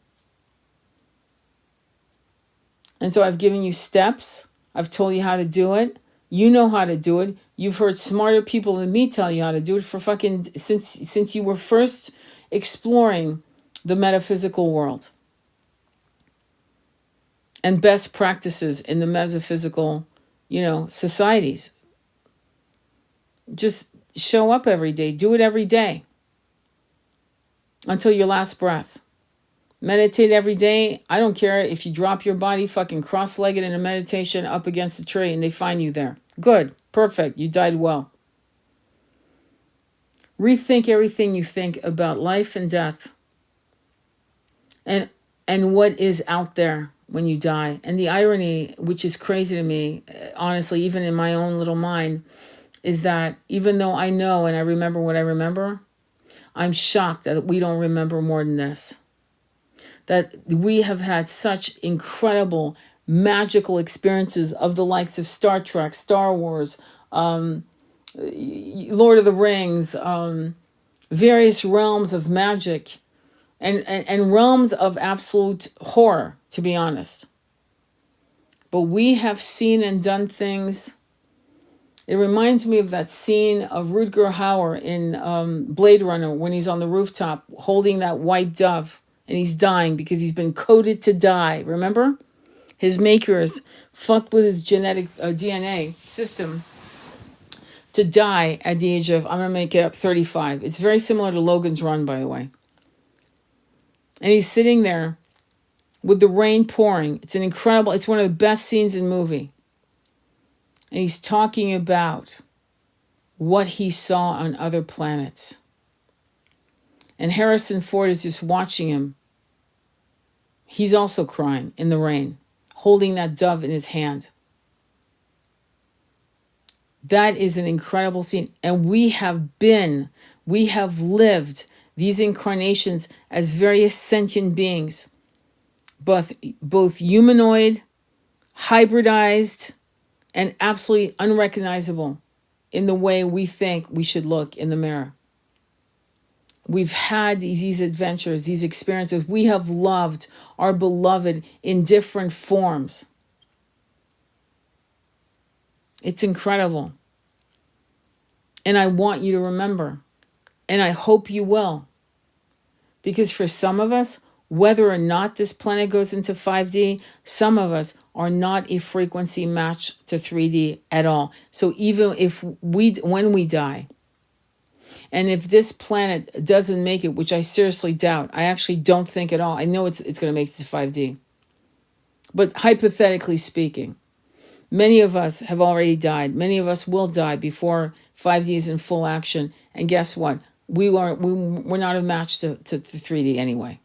And so I've given you steps. I've told you how to do it. You know how to do it. You've heard smarter people than me tell you how to do it for fucking since you were first exploring the metaphysical world. And best practices in the metaphysical, societies. Just show up every day. Do it every day. Until your last breath. Meditate every day. I don't care if you drop your body fucking cross-legged in a meditation up against a tree and they find you there. Good. Perfect. You died well. Rethink everything you think about life and death. And what is out there when you die. And the irony, which is crazy to me, honestly, even in my own little mind, is that even though I know and I remember what I remember, I'm shocked that we don't remember more than this. That we have had such incredible, magical experiences of the likes of Star Trek, Star Wars, Lord of the Rings, various realms of magic, and realms of absolute horror, to be honest. But we have seen and done things. It reminds me of that scene of Rutger Hauer in Blade Runner when he's on the rooftop holding that white dove and he's dying because he's been coded to die. Remember? His makers fucked with his genetic DNA system to die at the age of, I'm going to make it up, 35. It's very similar to Logan's Run, by the way. And he's sitting there with the rain pouring. It's one of the best scenes in the movie. And he's talking about what he saw on other planets. And Harrison Ford is just watching him. He's also crying in the rain, holding that dove in his hand. That is an incredible scene. And we have lived these incarnations as various sentient beings, both humanoid, hybridized, and absolutely unrecognizable in the way we think we should look in the mirror. We've had these adventures, these experiences. We have loved our beloved in different forms. It's incredible. And I want you to remember. And I hope you will. Because for some of us, whether or not this planet goes into 5D, some of us are not a frequency match to 3D at all. So even when we die, and if this planet doesn't make it, which I seriously doubt, I actually don't think at all. I know it's going to make it to 5D. But hypothetically speaking, many of us have already died. Many of us will die before 5D is in full action. And guess what? We're not a match to 3D anyway.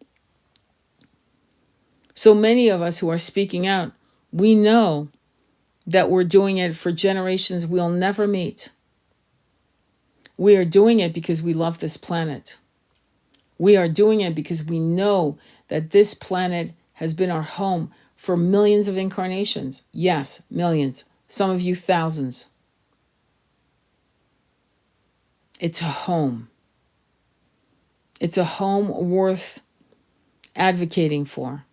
So many of us who are speaking out, we know that we're doing it for generations we'll never meet. We are doing it because we love this planet. We are doing it because we know that this planet has been our home for millions of incarnations. Yes, millions. Some of you, thousands. It's a home. It's a home worth advocating for.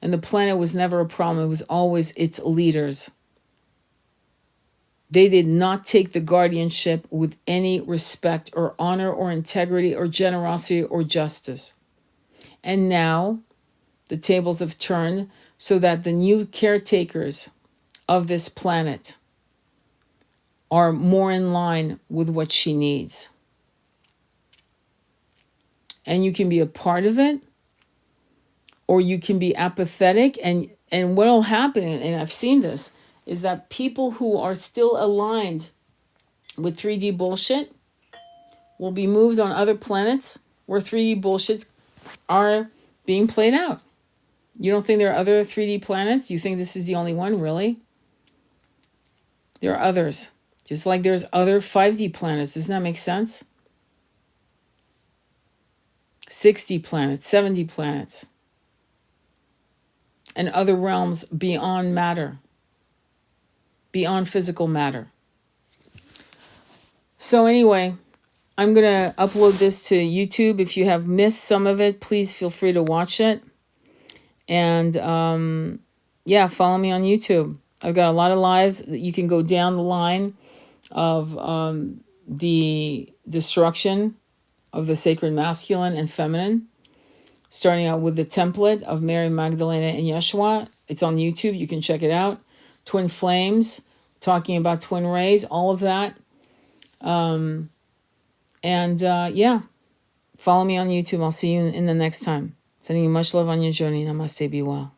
And the planet was never a problem. It was always its leaders. They did not take the guardianship with any respect or honor or integrity or generosity or justice. And now the tables have turned so that the new caretakers of this planet are more in line with what she needs. And you can be a part of it, or you can be apathetic. And what will happen, and I've seen this, is that people who are still aligned with 3D bullshit will be moved on other planets where 3D bullshits are being played out. You don't think there are other 3D planets? You think this is the only one? Really? There are others. Just like there's other 5D planets. Doesn't that make sense? 60 planets, 70 planets. And other realms beyond matter. Beyond physical matter. So anyway, I'm going to upload this to YouTube. If you have missed some of it, please feel free to watch it. And yeah, follow me on YouTube. I've got a lot of lives. You can go down the line of the destruction of the sacred masculine and feminine, starting out with the template of Mary Magdalena and Yeshua. It's on YouTube. You can check it out. Twin flames, talking about twin rays, all of that. Yeah, follow me on YouTube. I'll see you in the next time. Sending you much love on your journey. Namaste. Be well.